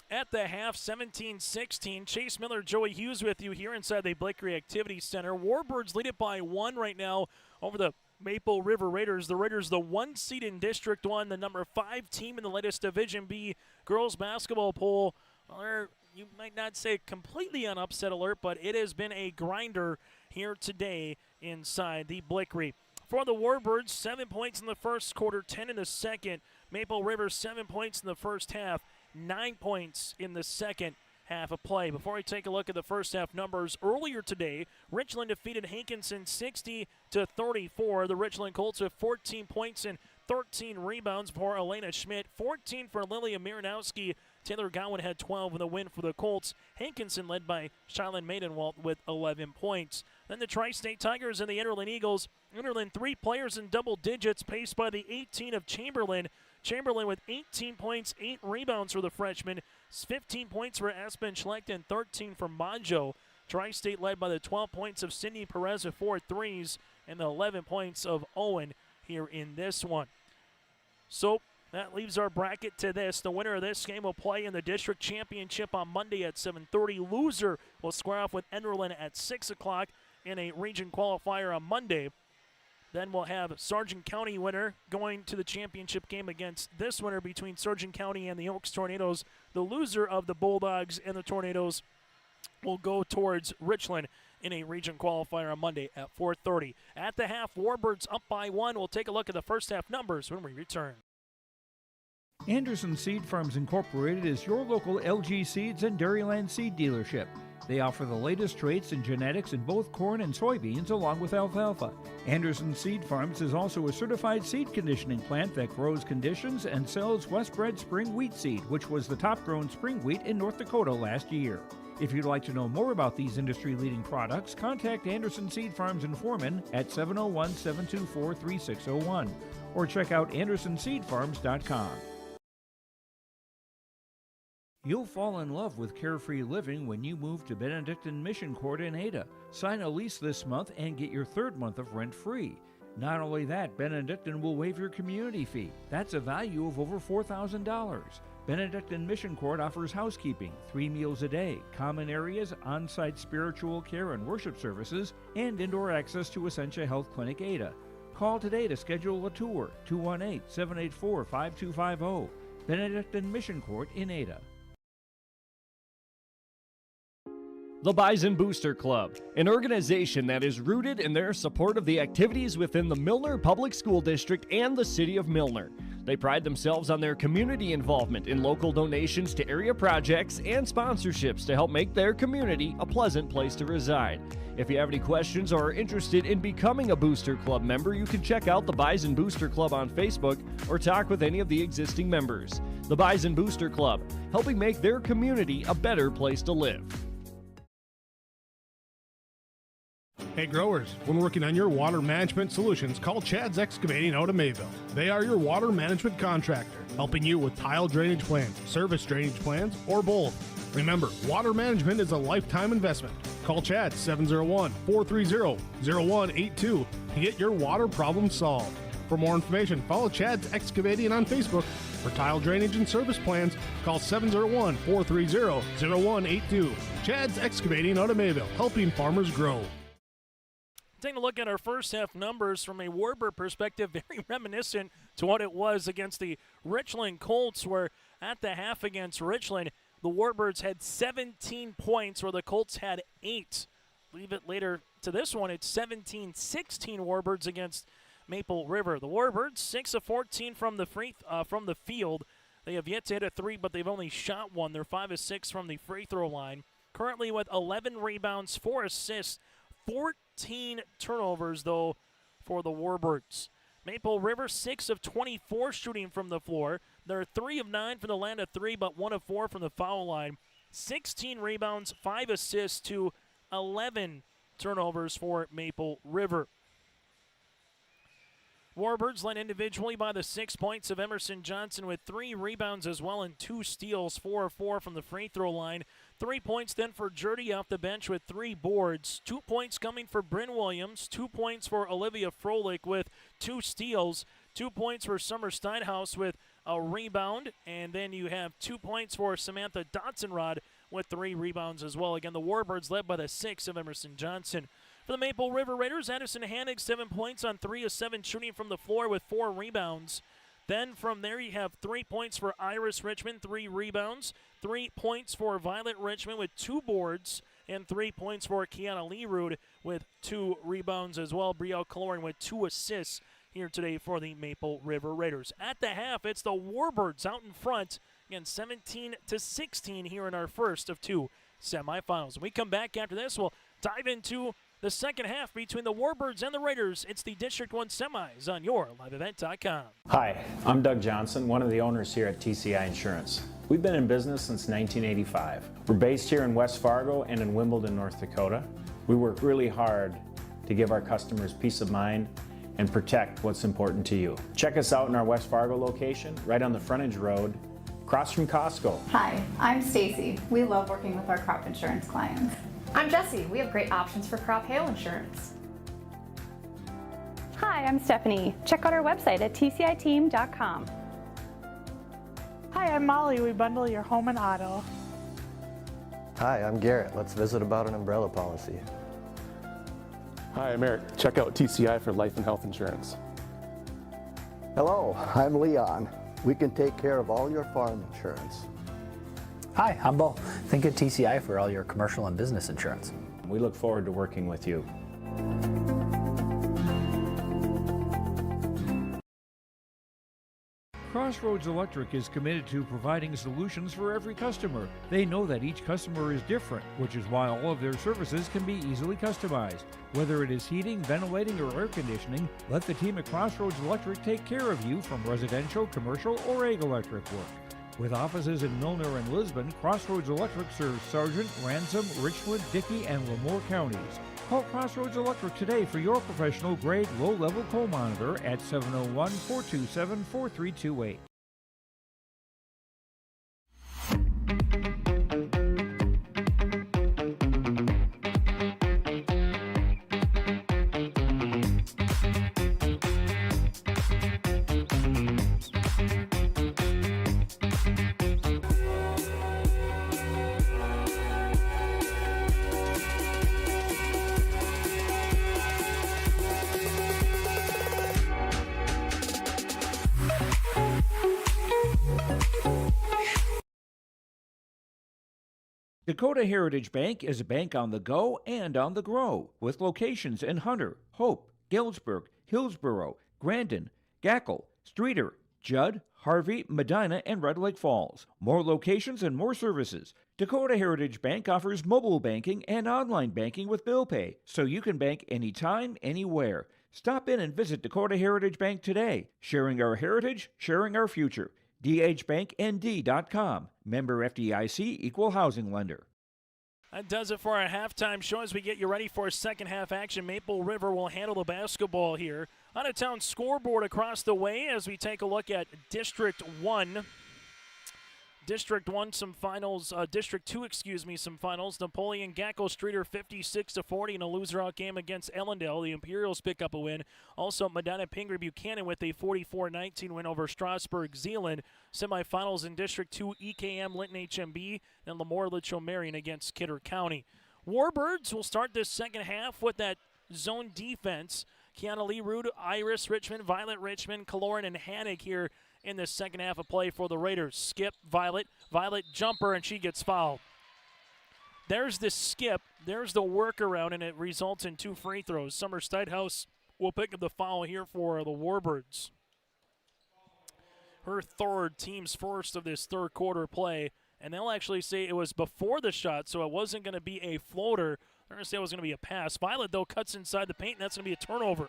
At the half, 17-16. Chase Miller, Joey Hughes with you here inside the Blakely Activity Center. Warbirds lead it by 1 right now over the Maple River Raiders. The Raiders, the 1 seed in District 1, the number 5 team in the latest Division B girls basketball poll. Well, you might not say completely on upset alert, but it has been a grinder here today inside the Blakely. For the Warbirds, 7 points in the first quarter, 10 in the second. Maple River, 7 points in the first half, 9 points in the second half of play. Before I take a look at the first half numbers, earlier today, Richland defeated Hankinson 60-34. The Richland Colts have 14 points and 13 rebounds for Elena Schmidt, 14 for Lilia Miranowski. Taylor Gowan had 12 in the win for the Colts. Hankinson led by Charlene Maidenwalt with 11 points. Then the Tri-State Tigers and the Enderlin Eagles. Enderlin, 3 players in double digits, paced by the 18 of Chamberlain. Chamberlain with 18 points, 8 rebounds for the freshman, 15 points for Aspen Schlecht, and 13 for Monjo. Tri-State led by the 12 points of Sydney Perez with 4 threes and the 11 points of Owen here in this one. So that leaves our bracket to this. The winner of this game will play in the district championship on Monday at 7:30. Loser will square off with Enderlin at 6 o'clock in a region qualifier on Monday. Then we'll have Sargent County winner going to the championship game against this winner between Sargent County and the Oaks Tornadoes. The loser of the Bulldogs and the Tornadoes will go towards Richland in a region qualifier on Monday at 4:30. At the half, Warbirds up by 1. We'll take a look at the first half numbers when we return. Anderson Seed Farms Incorporated is your local LG Seeds and Dairyland seed dealership. They offer the latest traits and genetics in both corn and soybeans along with alfalfa. Anderson Seed Farms is also a certified seed conditioning plant that grows, conditions, and sells Westbred Spring Wheat Seed, which was the top-grown spring wheat in North Dakota last year. If you'd like to know more about these industry-leading products, contact Anderson Seed Farms in Foreman at 701-724-3601 or check out AndersonSeedFarms.com. You'll fall in love with carefree living when you move to Benedictine Mission Court in Ada. Sign a lease this month and get your 3rd month of rent free. Not only that, Benedictine will waive your community fee. That's a value of over $4,000. Benedictine Mission Court offers housekeeping, 3 meals a day, common areas, on-site spiritual care and worship services, and indoor access to Essentia Health Clinic Ada. Call today to schedule a tour, 218-784-5250. Benedictine Mission Court in Ada. The Bison Booster Club, an organization that is rooted in their support of the activities within the Milner Public School District and the City of Milner. They pride themselves on their community involvement in local donations to area projects and sponsorships to help make their community a pleasant place to reside. If you have any questions or are interested in becoming a Booster Club member, you can check out the Bison Booster Club on Facebook or talk with any of the existing members. The Bison Booster Club, helping make their community a better place to live. Hey growers, when working on your water management solutions, call Chad's Excavating out of Mayville. They are your water management contractor, helping you with tile drainage plans, service drainage plans, or both. Remember, water management is a lifetime investment. Call Chad 701-430-0182 to get your water problem solved. For more information, follow Chad's Excavating on Facebook. For tile drainage and service plans, call 701-430-0182. Chad's Excavating out of Mayville, helping farmers grow. Taking a look at our first half numbers from a Warbird perspective, very reminiscent to what it was against the Richland Colts, where at the half against Richland, the Warbirds had 17 points, where the Colts had 8. Leave it later to this one. It's 17-16 Warbirds against Maple River. The Warbirds 6 of 14 from the field. They have yet to hit a 3, but they've only shot 1. They're 5 of 6 from the free throw line. Currently with 11 rebounds, 4 assists, 14 turnovers, though, for the Warbirds. Maple River, 6 of 24 shooting from the floor. They're 3 of 9 from the land of 3, but 1 of 4 from the foul line. 16 rebounds, 5 assists to 11 turnovers for Maple River. Warbirds led individually by the 6 points of Emerson Johnson with 3 rebounds as well and 2 steals, 4 of 4 from the free throw line. 3 points then for Jurdy off the bench with 3 boards. 2 points coming for Bryn Williams. 2 points for Olivia Froelich with 2 steals. 2 points for Summer Steinhaus with a rebound. And then you have 2 points for Samantha Dotson-Rod with 3 rebounds as well. Again, the Warbirds led by the 6 of Emerson Johnson. For the Maple River Raiders, Addison Hannig, 7 points on 3 of 7 shooting from the floor with 4 rebounds. Then from there you have 3 points for Iris Richmond, 3 rebounds. 3 points for Violet Richmond with 2 boards. And 3 points for Kiana Leerud with 2 rebounds as well. Brielle Colorin with 2 assists here today for the Maple River Raiders. At the half, it's the Warbirds out in front. Again, 17-16 here in our first of 2 semifinals. When we come back after this, we'll dive into the second half between the Warbirds and the Raiders. It's the District 1 semis on YourLiveEvent.com. Hi, I'm Doug Johnson, one of the owners here at TCI Insurance. We've been in business since 1985. We're based here in West Fargo and in Wimbledon, North Dakota. We work really hard to give our customers peace of mind and protect what's important to you. Check us out in our West Fargo location, right on the frontage road, across from Costco. Hi, I'm Stacy. We love working with our crop insurance clients. I'm Jessie. We have great options for crop hail insurance. Hi, I'm Stephanie. Check out our website at tciteam.com. Hi, I'm Molly. We bundle your home and auto. Hi, I'm Garrett. Let's visit about an umbrella policy. Hi, I'm Eric. Check out TCI for life and health insurance. Hello, I'm Leon. We can take care of all your farm insurance. Hi, I'm Bo. Think of TCI for all your commercial and business insurance. We look forward to working with you. Crossroads Electric is committed to providing solutions for every customer. They know that each customer is different, which is why all of their services can be easily customized. Whether it is heating, ventilating, or air conditioning, let the team at Crossroads Electric take care of you from residential, commercial, or ag electric work. With offices in Milner and Lisbon, Crossroads Electric serves Sargent, Ransom, Richwood, Dickey, and Lemoore counties. Call Crossroads Electric today for your professional-grade low-level coal monitor at 701-427-4328. Dakota Heritage Bank is a bank on the go and on the grow, with locations in Hunter, Hope, Galesburg, Hillsborough, Grandin, Gackle, Streeter, Judd, Harvey, Medina, and Red Lake Falls. More locations and more services. Dakota Heritage Bank offers mobile banking and online banking with bill pay, so you can bank anytime, anywhere. Stop in and visit Dakota Heritage Bank today. Sharing our heritage, sharing our future. dhbanknd.com. Member FDIC, Equal Housing Lender. That does it for our halftime show as we get you ready for second half action. Maple River will handle the basketball here. Out of town scoreboard across the way as we take a look at District 1. District 1, some finals, District 2, some finals. Napoleon Gackle Streeter 56-40 in a loser-out game against Ellendale. The Imperials pick up a win. Also, Medina Pingree Buchanan with a 44-19 win over Strasburg Zeeland. Semifinals in District 2, EKM Linton HMB, and Lemoore-Litchfield Marion against Kidder County. Warbirds will start this second half with that zone defense. Kiana Leerud, Iris Richmond, Violet Richmond, Colorin, and Hannig here in the second half of play for the Raiders. Skip, Violet jumper, and she gets fouled. There's the skip, there's the workaround, and it results in 2 free throws. Summer Steidhaus will pick up the foul here for the Warbirds. Her third, team's first of this third quarter play, and they'll actually say it was before the shot, so it wasn't going to be a floater. They're going to say it was going to be a pass. Violet, though, cuts inside the paint, and that's going to be a turnover.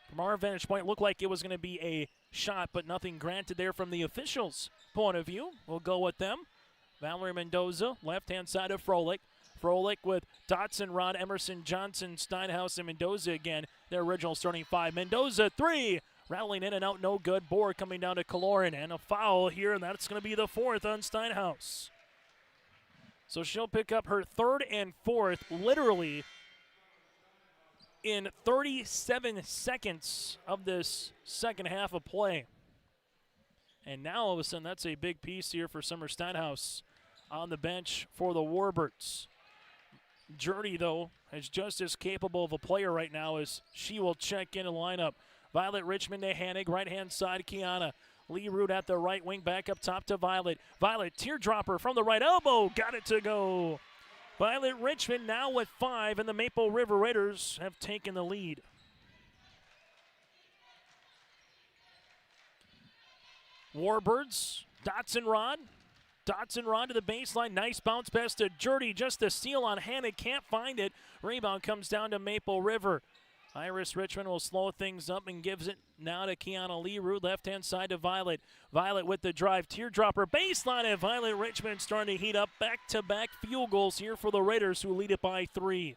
From our vantage point, it looked like it was going to be a shot, but nothing granted there from the officials' point of view. We'll go with them. Valerie Mendoza, left-hand side of Froelich. Froelich with Dotson, Rod, Emerson, Johnson, Steinhaus, and Mendoza again. their original starting five. Mendoza, three. Rattling in and out, no good. Board coming down to Kaloran, and a foul here, and that's going to be the fourth on Steinhaus. So she'll pick up her third and fourth, literally in 37 seconds of this second half of play. And now all of a sudden, that's a big piece here for Summer Steinhaus on the bench for the Warbirds. Journey, though, is just as capable of a player right now as she will check in the lineup. Violet Richmond to Hanig, right-hand side, Kiana. Lee Root at the right wing, back up top to Violet. Violet, teardropper from the right elbow, got it to go. Violet Richmond now with 5, and the Maple River Raiders have taken the lead. Warbirds, Dotson Rod to the baseline. Nice bounce pass to Jurdy. Just a steal on Hanig. Can't find it. Rebound comes down to Maple River. Iris Richmond will slow things up and gives it now to Kiana Leroux. Left-hand side to Violet. Violet with the drive. Teardropper baseline, and Violet Richmond starting to heat up. Back-to-back field goals here for the Raiders, who lead it by 3.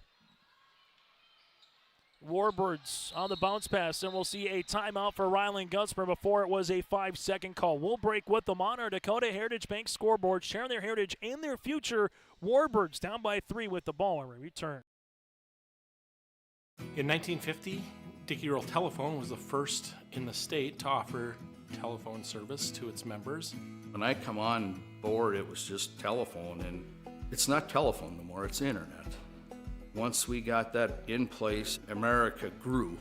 Warbirds on the bounce pass, and we'll see a timeout for Ryland Gutzmer before it was a 5-second call. We'll break with them on our Dakota Heritage Bank scoreboard, sharing their heritage and their future. Warbirds down by 3 with the ball, and we return. In 1950, Dickey Earl Telephone was the first in the state to offer telephone service to its members. When I come on board, it was just telephone, and it's not telephone no more, it's internet. Once we got that in place, America grew.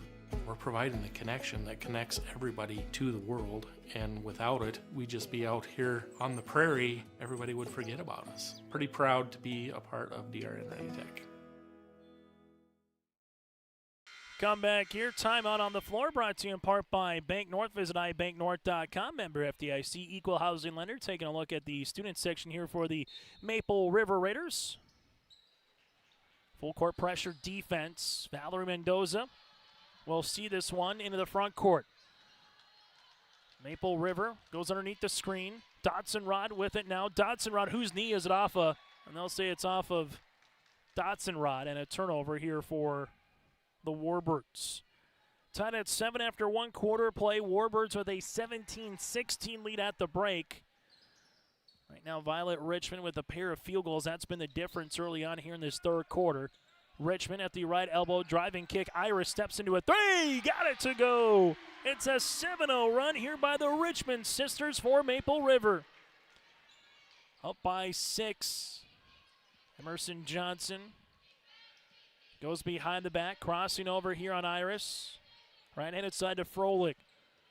We're providing the connection that connects everybody to the world, and without it, we'd just be out here on the prairie. Everybody would forget about us. Pretty proud to be a part of DRN ReadyTech. Come back here. Timeout on the floor, brought to you in part by Bank North. Visit ibanknorth.com. Member FDIC, equal housing lender. Taking a look at the student section here for the Maple River Raiders. Full court pressure defense. Valerie Mendoza will see this one into the front court. Maple River goes underneath the screen. Dotson Rod with it now. Dotson Rod, whose knee is it off of? And they'll say it's off of Dotson Rod, and a turnover here for the Warbirds. Tied at 7 after one quarter play. Warbirds with a 17-16 lead at the break. Right now, Violet Richmond with a pair of field goals. That's been the difference early on here in this third quarter. Richmond at the right elbow, driving kick. Iris steps into a 3. Got it to go. It's a 7-0 run here by the Richmond sisters for Maple River. Up by 6. Emerson Johnson goes behind the back, crossing over here on Iris. Right-handed side to Froelich.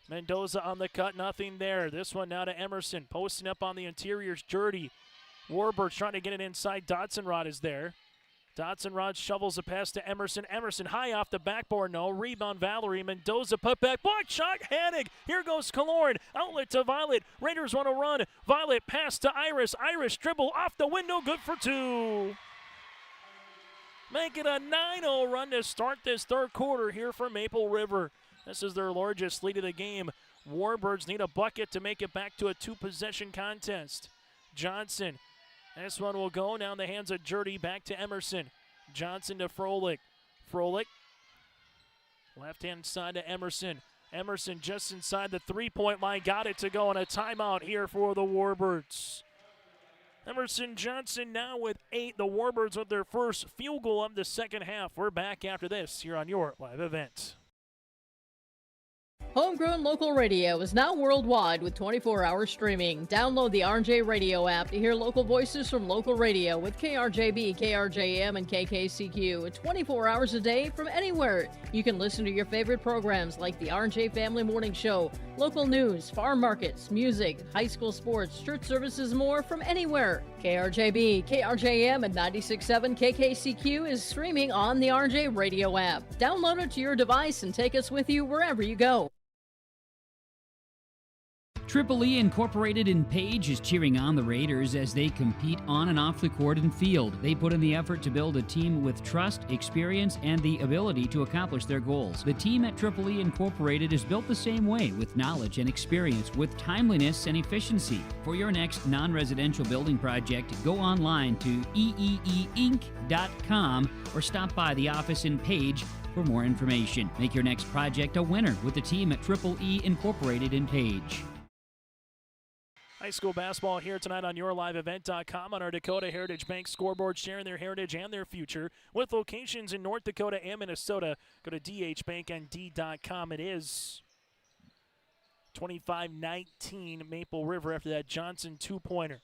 Mendoza on the cut, nothing there. This one now to Emerson, posting up on the interior's Jurdy. Warbirds trying to get it inside. Dotson Rod is there. Dotson Rod shovels a pass to Emerson. Emerson high off the backboard, no. Rebound Valerie. Mendoza put back, block shot, Hanig. Here goes Kaloran. Outlet to Violet. Raiders want to run. Violet pass to Iris. Iris dribble off the window, good for 2. Make it a 9-0 run to start this third quarter here for Maple River. This is their largest lead of the game. Warbirds need a bucket to make it back to a 2-possession contest. Johnson, this one will go down the hands of Jurdy, back to Emerson. Johnson to Froelich. Froelich, left-hand side to Emerson. Emerson just inside the three-point line, got it to go on a timeout here for the Warbirds. Emerson Johnson now with 8. The Warbirds with their first field goal of the second half. We're back after this here on your live event. Homegrown local radio is now worldwide with 24-hour streaming. Download the RJ Radio app to hear local voices from local radio with KRJB, KRJM, and KKCQ. 24 hours a day from anywhere. You can listen to your favorite programs like the RJ Family Morning Show, local news, farm markets, music, high school sports, church services, more from anywhere. KRJB, KRJM, and 96.7 KKCQ is streaming on the RJ Radio app. Download it to your device and take us with you wherever you go. Triple E Incorporated in Page is cheering on the Raiders as they compete on and off the court and field. They put in the effort to build a team with trust, experience, and the ability to accomplish their goals. The team at Triple E Incorporated is built the same way, with knowledge and experience, with timeliness and efficiency. For your next non-residential building project, go online to eeeinc.com or stop by the office in Page for more information. Make your next project a winner with the team at Triple E Incorporated in Page. High school basketball here tonight on YourLiveEvent.com on our Dakota Heritage Bank scoreboard, sharing their heritage and their future with locations in North Dakota and Minnesota. Go to dhbanknd.com. It is 25-19 Maple River after that Johnson two-pointer.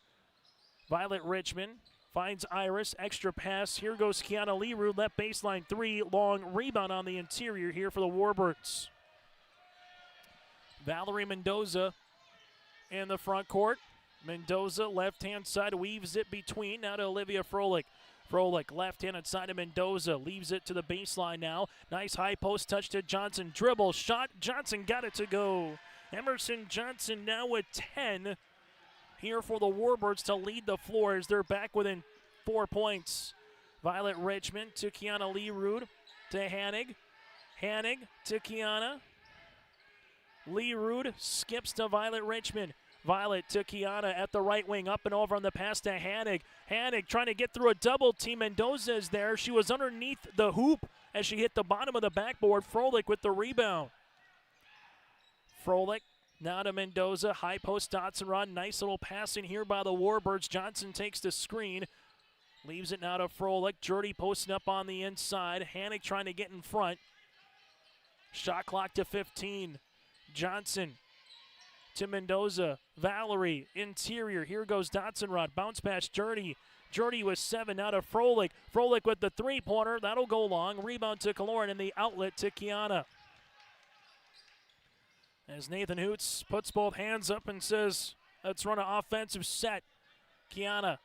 Violet Richmond finds Iris, extra pass. Here goes Kiana Leroux, left baseline three, long rebound on the interior here for the Warbirds. Valerie Mendoza in the front court. Mendoza, left-hand side, weaves it between. Now to Olivia Froelich. Froelich, left-handed side of Mendoza, leaves it to the baseline now. Nice high post touch to Johnson. Dribble, shot, Johnson got it to go. Emerson Johnson now with 10 here for the Warbirds to lead the floor as they're back within 4 points. Violet Richmond to Kiana Leroux to Hanig. Hanig to Kiana. Leroux skips to Violet Richmond. Violet to Kiana at the right wing, up and over on the pass to Hanig. Hanig trying to get through a double team. Mendoza is there. She was underneath the hoop as she hit the bottom of the backboard. Froelich with the rebound. Froelich now to Mendoza. High post Dotson run. Nice little passing here by the Warbirds. Johnson takes the screen. Leaves it now to Froelich. Jurdy posting up on the inside. Hanig trying to get in front. Shot clock to 15. Johnson to Mendoza. Valerie, interior. Here goes Dotson Rod. Bounce pass, Jurdy. Jurdy with 7. Now to Froelich. Froelich with the three-pointer. That'll go long. Rebound to Kaloran and the outlet to Kiana. As Nathan Hoots puts both hands up and says, let's run an offensive set. Kiana,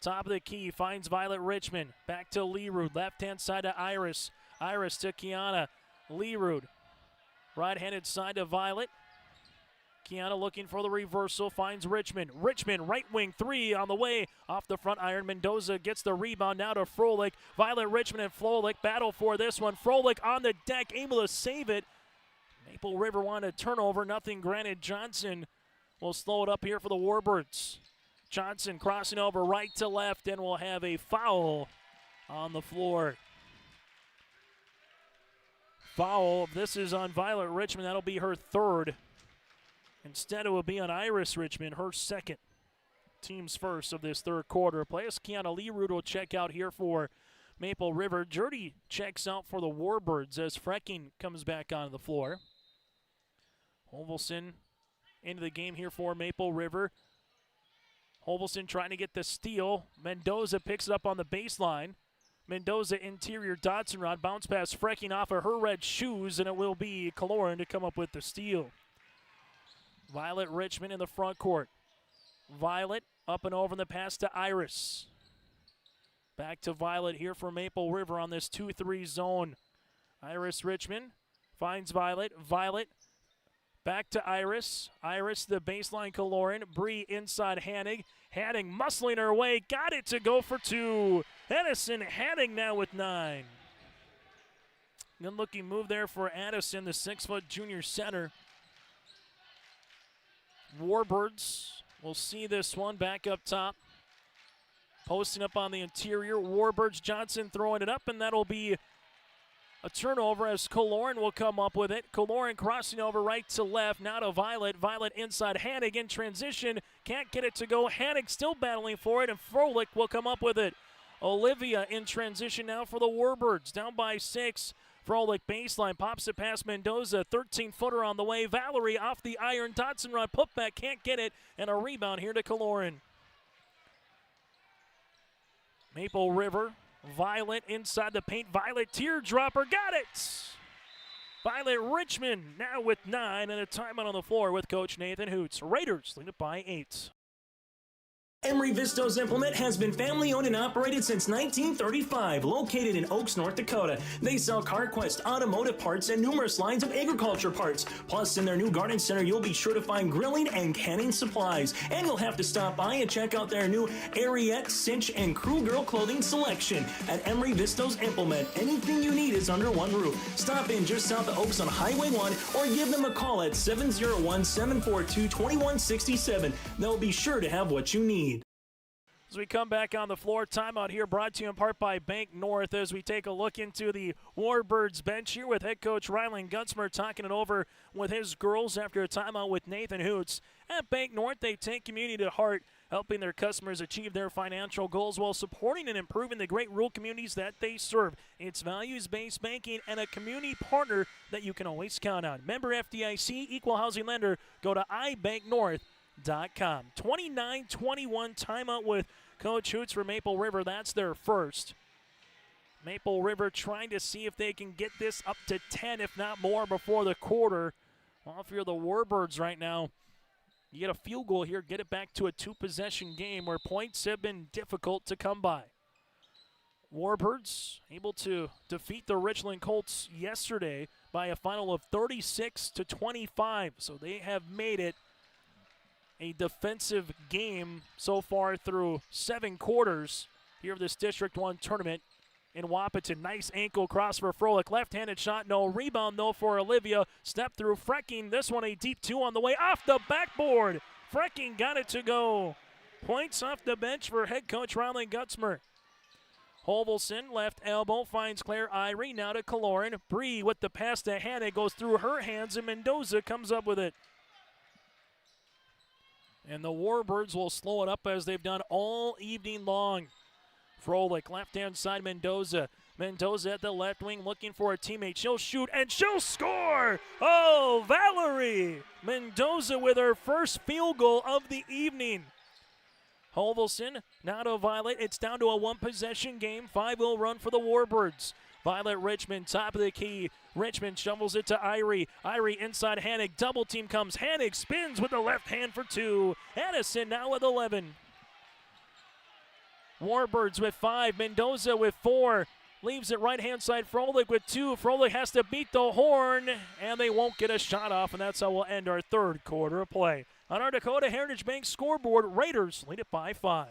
top of the key, finds Violet Richmond. Back to Leroux. Left-hand side to Iris. Iris to Kiana. Leroux. Right-handed side to Violet. Kiana looking for the reversal, finds Richmond. Richmond, right wing three on the way. Off the front iron, Mendoza gets the rebound now to Froelich. Violet Richmond and Froelich battle for this one. Froelich on the deck, able to save it. Maple River wanted a turnover, nothing granted. Johnson will slow it up here for the Warbirds. Johnson crossing over right to left and will have a foul on the floor. Foul. This is on Violet Richmond. That'll be her third. Instead, it will be on Iris Richmond, her second. Team's first of this third quarter. Players Kiana Leroux will check out here for Maple River. Jurdy checks out for the Warbirds as Frecking comes back onto the floor. Hovelson into the game here for Maple River. Hovelson trying to get the steal. Mendoza picks it up on the baseline. Mendoza interior Dotson Rod. Bounce pass Frecking off of her red shoes, and it will be Kaloran to come up with the steal. Violet Richmond in the front court. Violet up and over in the pass to Iris. Back to Violet here for Maple River on this 2-3 zone. Iris Richmond finds Violet. Violet back to Iris. Iris the baseline Kaloran. Bree inside Hanig. Hanig muscling her way. Got it to go for two. Edison Hanig now with 9. Good looking move there for Addison, the 6-foot junior center. Warbirds will see this one back up top. Posting up on the interior. Warbirds, Johnson throwing it up, and that'll be a turnover as Kaloran will come up with it. Kaloran crossing over right to left. Now to Violet. Violet inside Hanig in transition. Can't get it to go. Hanig still battling for it, and Froelich will come up with it. Olivia in transition now for the Warbirds. Down by 6. Froelich baseline, pops it past Mendoza, 13-footer on the way. Valerie off the iron, Dotson run, putback, can't get it, and a rebound here to Kaloran. Maple River, Violet inside the paint, Violet teardropper, got it! Violet Richmond now with 9 and a timeout on the floor with Coach Nathan Hoots. Raiders lead it by 8. Emery Vistos Implement has been family owned and operated since 1935, located in Oaks, North Dakota. They sell CarQuest automotive parts and numerous lines of agriculture parts. Plus, in their new garden center, you'll be sure to find grilling and canning supplies. And you'll have to stop by and check out their new Ariette, Cinch, and Crew Girl clothing selection. At Emery Vistos Implement, anything you need is under one roof. Stop in just south of Oaks on Highway 1 or give them a call at 701-742-2167. They'll be sure to have what you need. As we come back on the floor, timeout here brought to you in part by Bank North as we take a look into the Warbirds bench here with head coach Rylan Gutzmer talking it over with his girls after a timeout with Nathan Hoots. At Bank North, they take community to heart, helping their customers achieve their financial goals while supporting and improving the great rural communities that they serve. It's values-based banking and a community partner that you can always count on. Member FDIC, equal housing lender. Go to ibanknorth.com. 29-21 timeout with Coach Hoots for Maple River. That's their first. Maple River trying to see if they can get this up to 10, if not more, before the quarter. Well, if you're the Warbirds right now, you get a field goal here, get it back to a two-possession game where points have been difficult to come by. Warbirds able to defeat the Richland Colts yesterday by a final of 36-25, so they have made it a defensive game so far through 7 quarters here of this District 1 tournament in Wapaton. Nice ankle cross for Froelich. Left-handed shot, no rebound though for Olivia. Step through Frecking. This one a deep 2 on the way off the backboard. Frecking got it to go. Points off the bench for head coach Rylan Gutzmer. Hovelson, left elbow, finds Claire Irie. Now to Kaloran. Bree with the pass to Hannah goes through her hands, and Mendoza comes up with it. And the Warbirds will slow it up as they've done all evening long. Froelich, left-hand side, Mendoza. Mendoza at the left wing looking for a teammate. She'll shoot and she'll score! Oh, Valerie Mendoza with her first field goal of the evening. Hovelson, now to Violet. It's down to a one-possession game. 5 will run for the Warbirds. Violet Richmond, top of the key. Richmond shovels it to Irie. Irie inside Hannig. Double team comes. Hannig spins with the left hand for 2. Addison now with 11. Warbirds with 5. Mendoza with 4. Leaves it right-hand side. Froelich with 2. Froelich has to beat the horn, and they won't get a shot off, and that's how we'll end our third quarter of play. On our Dakota Heritage Bank scoreboard, Raiders lead it by 5.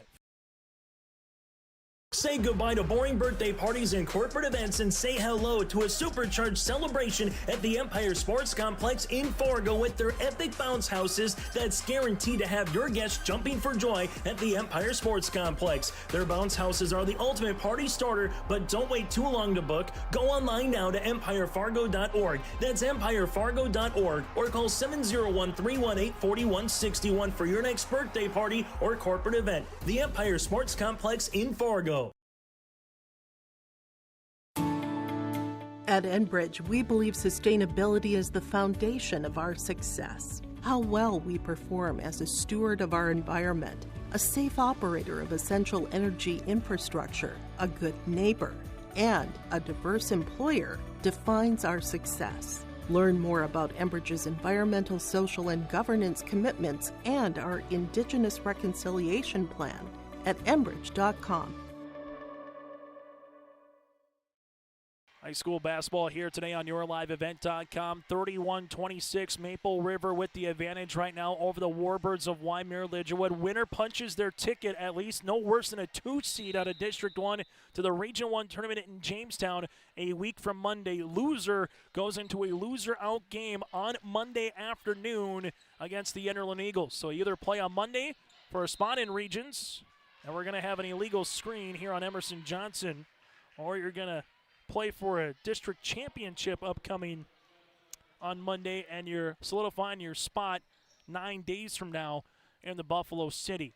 Say goodbye to boring birthday parties and corporate events and say hello to a supercharged celebration at the Empire Sports Complex in Fargo with their epic bounce houses that's guaranteed to have your guests jumping for joy at the Empire Sports Complex. Their bounce houses are the ultimate party starter, but don't wait too long to book. Go online now to empirefargo.org. That's empirefargo.org or call 701-318-4161 for your next birthday party or corporate event. The Empire Sports Complex in Fargo. At Enbridge, we believe sustainability is the foundation of our success. How well we perform as a steward of our environment, a safe operator of essential energy infrastructure, a good neighbor, and a diverse employer defines our success. Learn more about Enbridge's environmental, social, and governance commitments and our Indigenous Reconciliation Plan at enbridge.com. High school basketball here today on YourLiveEvent.com. 31-26, Maple River with the advantage right now over the Warbirds of Wyndmere-Lidgerwood. Winner punches their ticket, at least no worse than a 2 seed out of District 1 to the Region 1 tournament in Jamestown a week from Monday. Loser goes into a loser-out game on Monday afternoon against the Enderlin Eagles. So either play on Monday for a spot in Regions, and we're going to have an illegal screen here on Emerson Johnson, or you're going to play for a district championship upcoming on Monday, and you're solidifying your spot 9 days from now in the Buffalo City.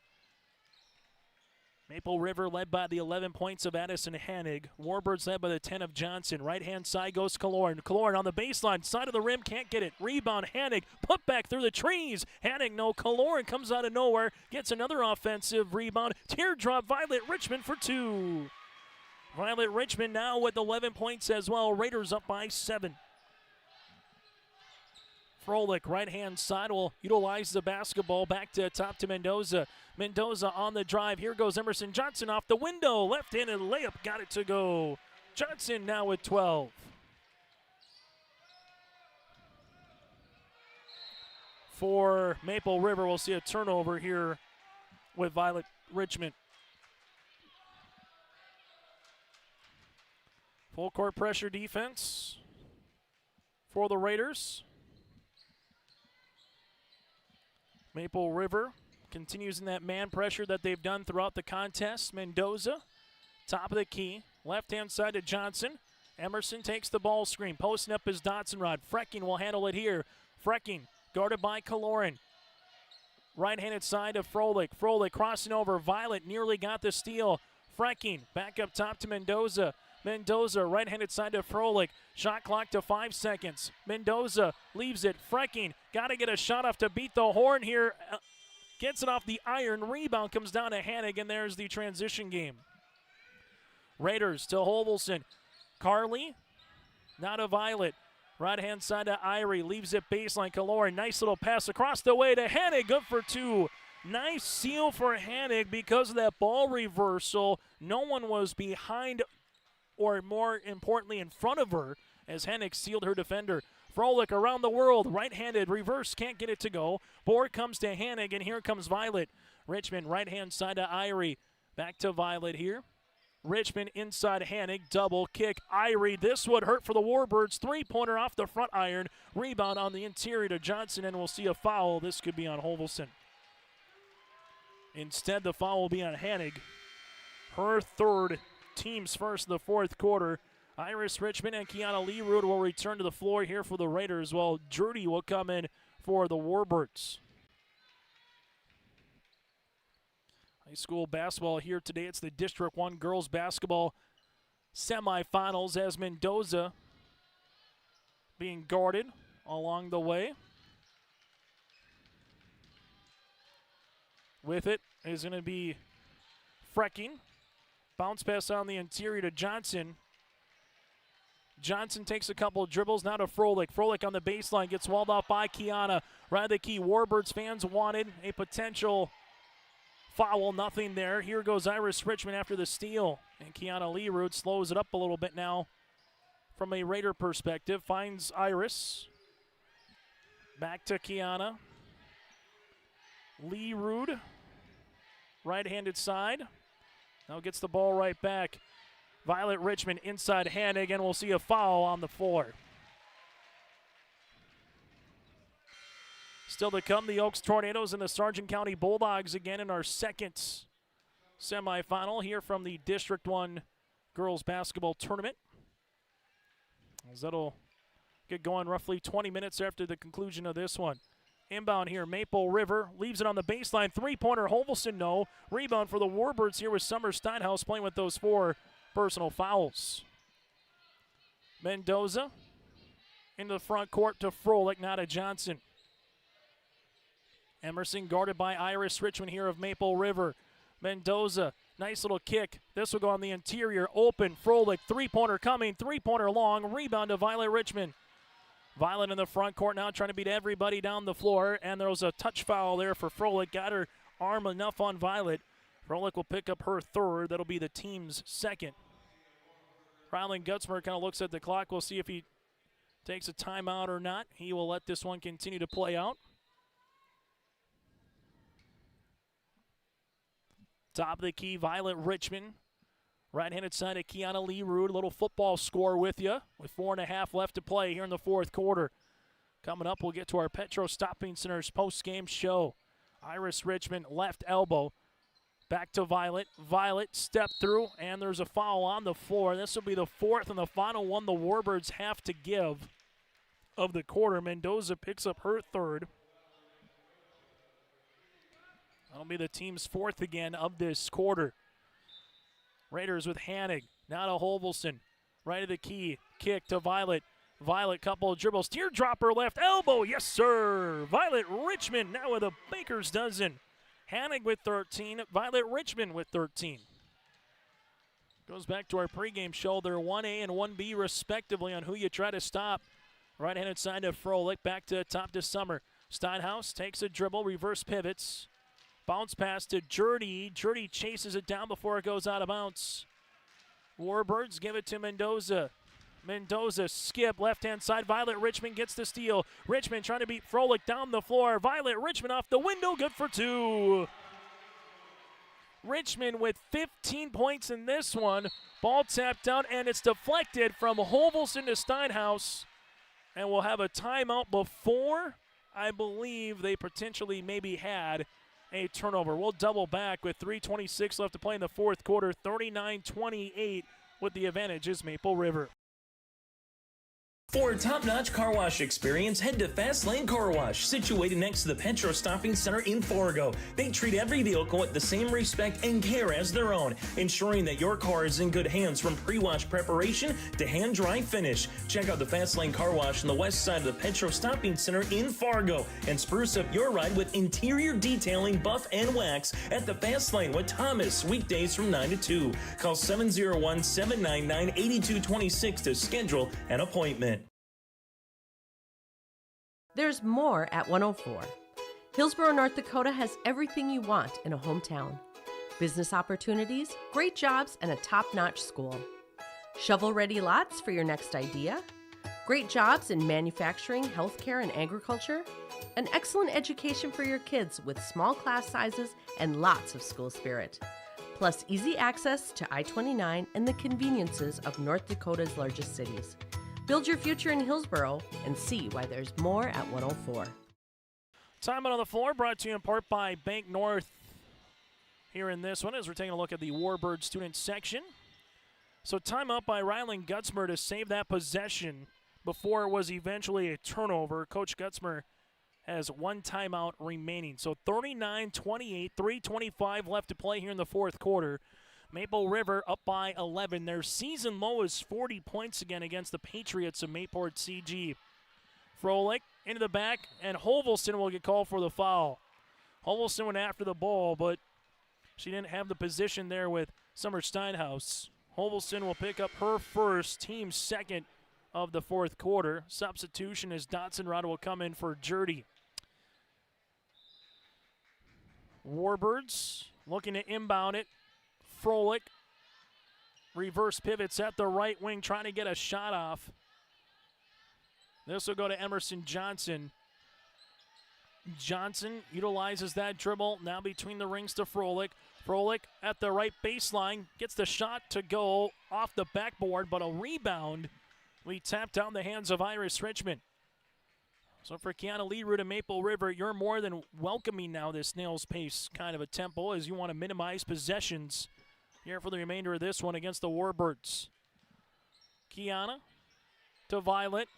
Maple River led by the 11 points of Addison Hannig. Warbirds led by the 10 of Johnson. Right-hand side goes Kaloran. Kaloran on the baseline, side of the rim, can't get it. Rebound, Hannig, put back through the trees. Hannig, no. Kaloran comes out of nowhere, gets another offensive rebound. Teardrop, Violet Richmond for 2. Violet Richmond now with 11 points as well. Raiders up by 7. Froelich, right-hand side, will utilize the basketball back to top to Mendoza. Mendoza on the drive. Here goes Emerson Johnson off the window. Left-handed layup, got it to go. Johnson now with 12. For Maple River, we'll see a turnover here with Violet Richmond. Full court pressure defense for the Raiders. Maple River continues in that man pressure that they've done throughout the contest. Mendoza, top of the key, left-hand side to Johnson. Emerson takes the ball screen, posting up his Dotson rod. Frecking will handle it here. Frecking, guarded by Kaloran. Right-handed side of Froelich. Froelich crossing over. Violet nearly got the steal. Frecking, back up top to Mendoza. Mendoza, right-handed side to Froelich. Shot clock to 5 seconds. Mendoza leaves it. Frecking, got to get a shot off to beat the horn here. Gets it off the iron. Rebound comes down to Hanig, and there's the transition game. Raiders to Hovelson. Carly, now to Violet. Right-hand side to Irie. Leaves it baseline. Kaloran, nice little pass across the way to Hanig. Good for two. Nice seal for Hanig because of that ball reversal. No one was behind, or more importantly in front of her, as Hanig sealed her defender. Froelich around the world, right-handed, reverse, can't get it to go. Board comes to Hanig, and here comes Violet. Richmond, right-hand side to Irie. Back to Violet here. Richmond inside Hanig, double kick. Irie, this would hurt for the Warbirds. Three-pointer off the front iron. Rebound on the interior to Johnson, and we'll see a foul. This could be on Hovelson. Instead, the foul will be on Hanig. Her third, team's first in the fourth quarter. Iris Richmond and Kiana Learood will return to the floor here for the Raiders, while Jurdy will come in for the Warbirds. High school basketball here today. It's the District 1 girls basketball semifinals as Mendoza being guarded along the way. With it is going to be Frecking. Bounce pass on the interior to Johnson. Johnson takes a couple of dribbles, now to Froelich. Froelich on the baseline, gets walled off by Kiana. Right at the key, Warbirds fans wanted a potential foul, nothing there. Here goes Iris Richmond after the steal. And Kiana Learood slows it up a little bit now from a Raider perspective. Finds Iris. Back to Kiana. Learood, right-handed side. Now gets the ball right back. Violet Richmond inside Hanig, and we'll see a foul on the floor. Still to come, the Oaks Tornadoes and the Sargent County Bulldogs again in our second semifinal here from the District 1 girls basketball tournament. As that'll get going roughly 20 minutes after the conclusion of this one. Inbound here, Maple River leaves it on the baseline. Three-pointer, Hovelson, no. Rebound for the Warbirds here with Summer Steinhaus playing with those 4 personal fouls. Mendoza into the front court to Froelich, now to Johnson. Emerson guarded by Iris Richmond here of Maple River. Mendoza, nice little kick. This will go on the interior, open. Froelich, three-pointer coming, three-pointer long. Rebound to Violet Richmond. Violet in the front court now trying to beat everybody down the floor, and there was a touch foul there for Froelich. Got her arm enough on Violet. Froelich will pick up her third. That'll be the team's second. Rylan Gutzmer kind of looks at the clock. We'll see if he takes a timeout or not. He will let this one continue to play out. Top of the key, Violet Richmond. Right-handed side of Kiana Learood. A little football score with you with 4.5 left to play here in the fourth quarter. Coming up, we'll get to our Petro Stopping Center's post-game show. Iris Richmond, left elbow. Back to Violet. Violet step through, and there's a foul on the floor. This will be the fourth and the final one the Warbirds have to give of the quarter. Mendoza picks up her third. That'll be the team's fourth again of this quarter. Raiders with Hanig. Now to Hovelson. Right of the key. Kick to Violet. Violet, couple of dribbles. Teardropper left elbow. Yes, sir. Violet Richmond now with a baker's dozen. Hanig with 13. Violet Richmond with 13. Goes back to our pregame show. They're 1A and 1B respectively on who you try to stop. Right-handed side to Froelich. Back to top to Summer. Steinhaus takes a dribble. Reverse pivots. Bounce pass to Jurdy. Jurdy chases it down before it goes out of bounds. Warbirds give it to Mendoza. Mendoza skip left-hand side. Violet Richmond gets the steal. Richmond trying to beat Froelich down the floor. Violet Richmond off the window. Good for two. Richmond with 15 points in this one. Ball tapped out, and it's deflected from Hovelson to Steinhaus. And we'll have a timeout before I believe they potentially maybe had a turnover. We'll double back with 3:26 left to play in the fourth quarter. 39-28 with the advantage is Maple River. For a top-notch car wash experience, head to Fast Lane Car Wash, situated next to the Petro Stopping Center in Fargo. They treat every vehicle with the same respect and care as their own, ensuring that your car is in good hands from pre-wash preparation to hand-dry finish. Check out the Fast Lane Car Wash on the west side of the Petro Stopping Center in Fargo and spruce up your ride with interior detailing, buff, and wax at the Fast Lane with Thomas, weekdays from 9 to 2. Call 701-799-8226 to schedule an appointment. There's more at 104. Hillsborough, North Dakota has everything you want in a hometown. Business opportunities, great jobs, and a top-notch school. Shovel-ready lots for your next idea. Great jobs in manufacturing, healthcare, and agriculture. An excellent education for your kids with small class sizes and lots of school spirit. Plus easy access to I-29 and the conveniences of North Dakota's largest cities. Build your future in Hillsborough and see why there's more at 104. Time out on the floor brought to you in part by Bank North here in this one as we're taking a look at the Warbird student section. So time up by Rylan Gutzmer to save that possession before it was eventually a turnover. Coach Gutzmer has one timeout remaining. So 39-28, 3:25 left to play here in the fourth quarter. Maple River up by 11. Their season low is 40 points again against the Patriots of Mayport CG. Froelich into the back, and Hovelson will get called for the foul. Hovelson went after the ball, but she didn't have the position there with Summer Steinhaus. Hovelson will pick up her first, team second of the fourth quarter. Substitution as Dotson Rod will come in for Jurdy. Warbirds looking to inbound it. Froelich, reverse pivots at the right wing, trying to get a shot off. This will go to Emerson Johnson. Johnson utilizes that dribble, now between the rings to Froelich. Froelich at the right baseline, gets the shot to go off the backboard, but a rebound. We tap down the hands of Iris Richmond. So for Kiana Leroux to Maple River, you're more than welcoming now this snail's pace kind of a tempo as you want to minimize possessions here for the remainder of this one against the Warbirds. Kiana to Violet.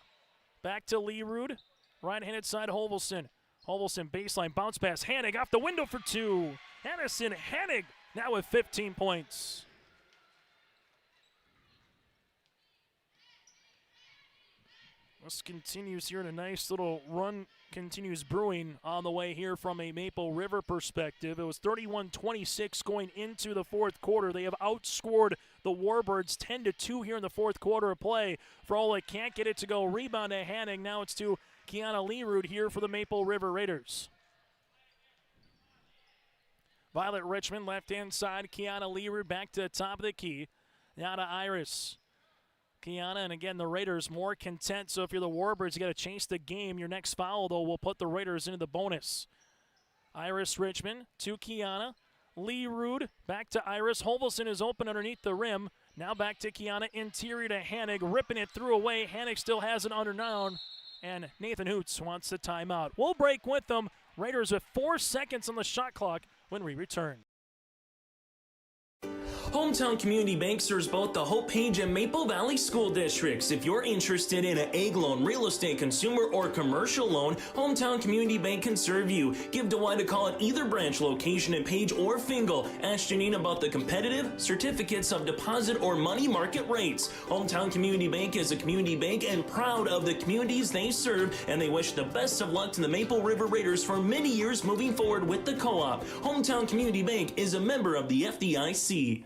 Back to Leroux. Right-handed side, Hovelson. Hovelson baseline, bounce pass. Hanig off the window for two. Addison Hanig now with 15 points. This continues here, and a nice little run continues brewing on the way here from a Maple River perspective. It was 31-26 going into the fourth quarter. They have outscored the Warbirds 10-2 here in the fourth quarter of play. Froelich can't get it to go. Rebound to Hanning. Now it's to Kiana Leroux here for the Maple River Raiders. Violet Richmond, left-hand side. Kiana Leroux back to the top of the key. Now to Iris. Kiana, and again, the Raiders more content. So if you're the Warbirds, you got to chase the game. Your next foul, though, will put the Raiders into the bonus. Iris Richmond to Kiana. Leroux back to Iris. Hovelson is open underneath the rim. Now back to Kiana. Interior to Hanig. Ripping it through away. Hanig still has it under down. And Nathan Hoots wants the timeout. We'll break with them. Raiders with 4 seconds on the shot clock when we return. Hometown Community Bank serves both the Hope Page and Maple Valley school districts. If you're interested in an egg loan, real estate, consumer, or commercial loan, Hometown Community Bank can serve you. Give DeWitt a call at either branch location in Page or Fingal. Ask Janine about the competitive certificates of deposit or money market rates. Hometown Community Bank is a community bank and proud of the communities they serve, and they wish the best of luck to the Maple River Raiders for many years moving forward with the co-op. Hometown Community Bank is a member of the FDIC.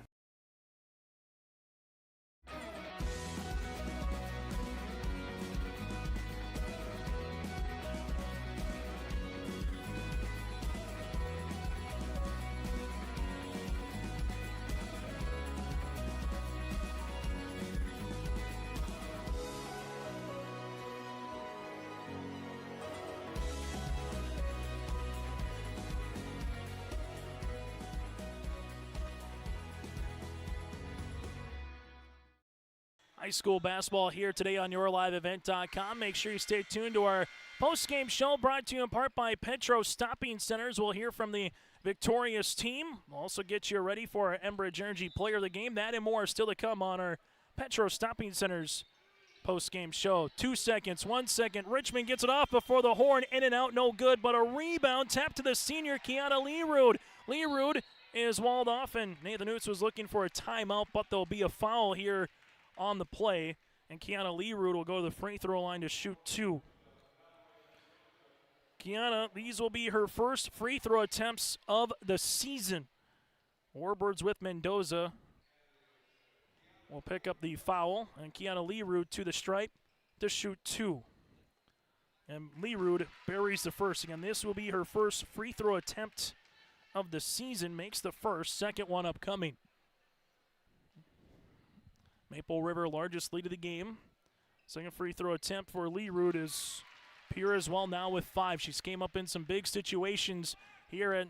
High school basketball here today on YourLiveEvent.com. Make sure you stay tuned to our post-game show brought to you in part by Petro Stopping Centers. We'll hear from the victorious team. We'll also get you ready for our Enbridge Energy Player of the Game. That and more still to come on our Petro Stopping Center's post-game show. 2 seconds, 1 second. Richmond gets it off before the horn. In and out, no good, but a rebound. Tap to the senior, Kiana Learood. Learood is walled off, and Nathan Hoots was looking for a timeout, but there'll be a foul here on the play, and Kiana Learood will go to the free throw line to shoot 2. Kiana, these will be her first free throw attempts of the season. Warbirds with Mendoza will pick up the foul, and Kiana Learood to the stripe to shoot 2. And Learood buries the first. Again, this will be her first free throw attempt of the season, makes the first, second one upcoming. Maple River, largest lead of the game. Second free throw attempt for Learood is pure as well, now with 5. She's came up in some big situations here at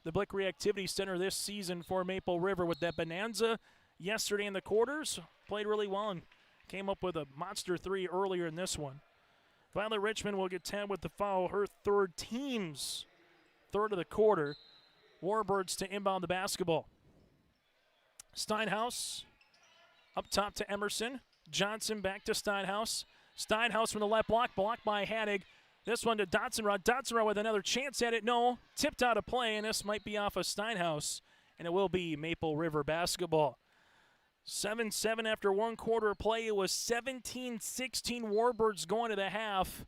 the Blick Reactivity Center this season for Maple River with that bonanza yesterday in the quarters. Played really well and came up with a monster 3 earlier in this one. Violet Richmond will get 10 with the foul, her third, team's third of the quarter. Warbirds to inbound the basketball. Steinhaus up top to Emerson. Johnson back to Steinhaus. Steinhaus from the left block, blocked by Hadig. This one to Dotzenrod. Dotzenrod with another chance at it. No, tipped out of play, and this might be off of Steinhaus, and it will be Maple River basketball. 7-7 after one quarter of play. It was 17-16 Warbirds going to the half.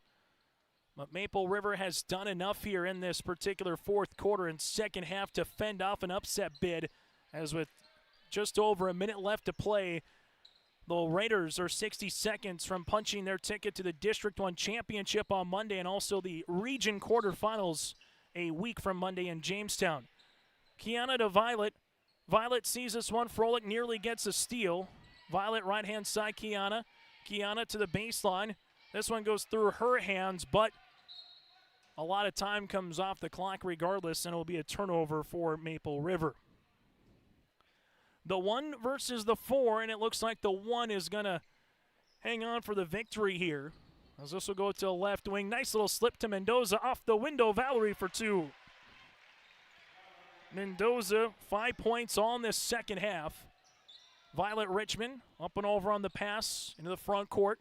But Maple River has done enough here in this particular fourth quarter and second half to fend off an upset bid, as with just over a minute left to play, the Raiders are 60 seconds from punching their ticket to the District 1 Championship on Monday and also the Region Quarterfinals a week from Monday in Jamestown. Kiana to Violet. Violet sees this one. Froelich nearly gets a steal. Violet right-hand side, Kiana. Kiana to the baseline. This one goes through her hands, but a lot of time comes off the clock regardless, and it will be a turnover for Maple River. The 1 versus the 4, and it looks like the 1 is going to hang on for the victory here, as this will go to the left wing. Nice little slip to Mendoza off the window. Valerie for 2. Mendoza, 5 points all in this second half. Violet Richmond up and over on the pass into the front court,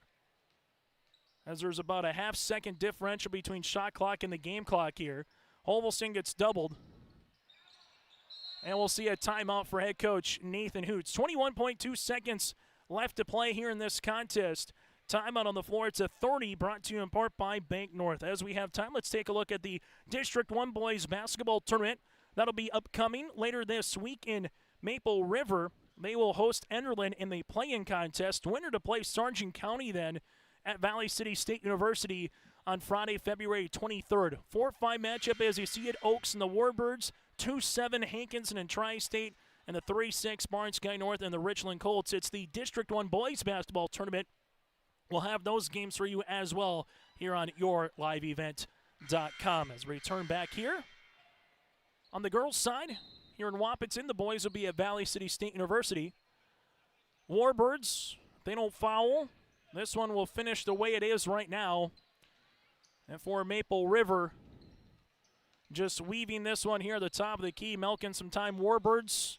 as there's about a half-second differential between shot clock and the game clock here. Holvelson gets doubled. And we'll see a timeout for head coach Nathan Hoots. 21.2 seconds left to play here in this contest. Timeout on the floor. It's a 30, brought to you in part by Bank North. As we have time, let's take a look at the District 1 Boys Basketball Tournament. That'll be upcoming later this week in Maple River. They will host Enderlin in the play-in contest. Winner to play Sargent County then at Valley City State University on Friday, February 23rd. 4-5 matchup as you see it. Oaks and the Warbirds. 2-7 Hankinson and Tri-State. And the 3-6 Barnes Sky North and the Richland Colts. It's the District 1 Boys Basketball Tournament. We'll have those games for you as well here on yourliveevent.com. As we return back here on the girls' side, here in Wahpeton, the boys will be at Valley City State University. Warbirds, they don't foul. This one will finish the way it is right now. And for Maple River, just weaving this one here at the top of the key, milking some time. Warbirds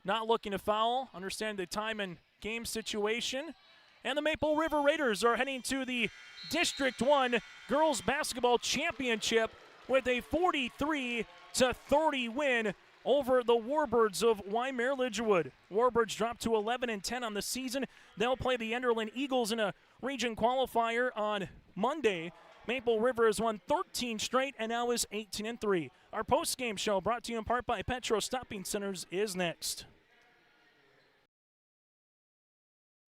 not looking to foul. Understand the time and game situation. And the Maple River Raiders are heading to the District 1 Girls Basketball Championship with a 43-30 win over the Warbirds of Wyndmere-Lidgerwood. Warbirds dropped to 11-10 on the season. They'll play the Enderlin Eagles in a region qualifier on Monday. Maple River has won 13 straight and now is 18-3. Our post-game show, brought to you in part by Petro Stopping Centers, is next.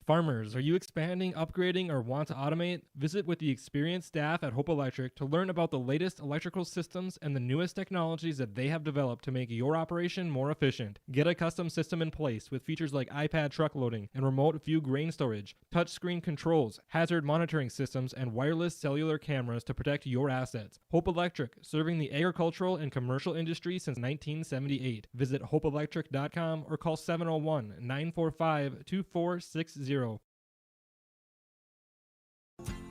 Farmers, are you expanding, upgrading, or want to automate? Visit with the experienced staff at Hope Electric to learn about the latest electrical systems and the newest technologies that they have developed to make your operation more efficient. Get a custom system in place with features like iPad truck loading and remote view grain storage, touchscreen controls, hazard monitoring systems, and wireless cellular cameras to protect your assets. Hope Electric, serving the agricultural and commercial industry since 1978. Visit hopeelectric.com or call 701-945-2460.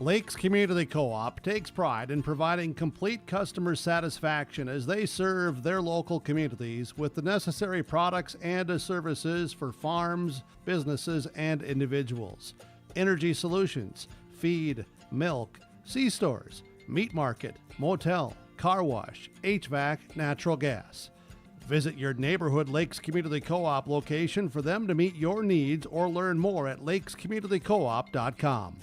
Lakes Community Co-op takes pride in providing complete customer satisfaction as they serve their local communities with the necessary products and services for farms, businesses, and individuals. Energy solutions, feed, milk, C-stores, meat market, motel, car wash, HVAC, natural gas. Visit your neighborhood Lakes Community Co-op location for them to meet your needs or learn more at lakescommunitycoop.com.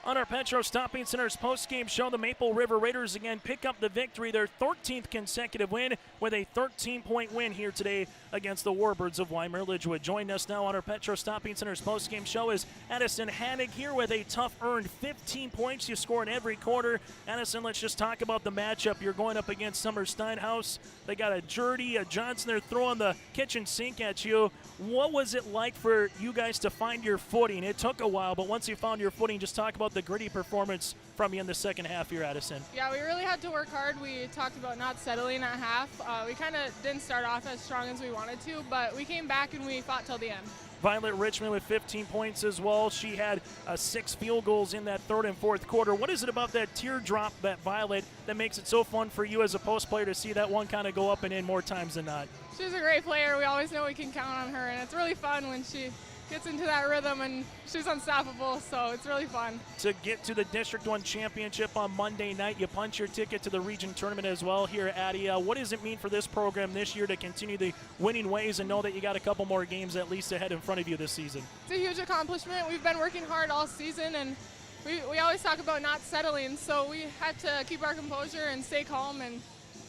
On our Petro Stopping Center's postgame show, the Maple River Raiders again pick up the victory, their 13th consecutive win, with a 13-point win here today against the Warbirds of Wyndmere-Lidgerwood. Joining us now on our Petro Stopping Center's postgame show is Addison Hanig here with a tough earned 15 points you score in every quarter. Addison, let's just talk about the matchup. You're going up against Summer Steinhaus. They got a Jurdy, a Johnson. They're throwing the kitchen sink at you. What was it like for you guys to find your footing? It took a while, but once you found your footing, just talk about the gritty performance from you in the second half here, Addison. Yeah, we really had to work hard. We talked about not settling at half. We kind of didn't start off as strong as we wanted to, but we came back and we fought till the end. Violet Richmond with 15 points as well. She had 6 field goals in that third and fourth quarter. What is it about that teardrop, that Violet, that makes it so fun for you as a post player to see that one kind of go up and in more times than not? She's a great player. We always know we can count on her, and it's really fun when she gets into that rhythm, and she's unstoppable, so it's really fun. To get to the District 1 championship on Monday night, you punch your ticket to the region tournament as well here at Addie. What does it mean for this program this year to continue the winning ways and know that you got a couple more games at least ahead in front of you this season? It's a huge accomplishment. We've been working hard all season, and we always talk about not settling, so we had to keep our composure and stay calm and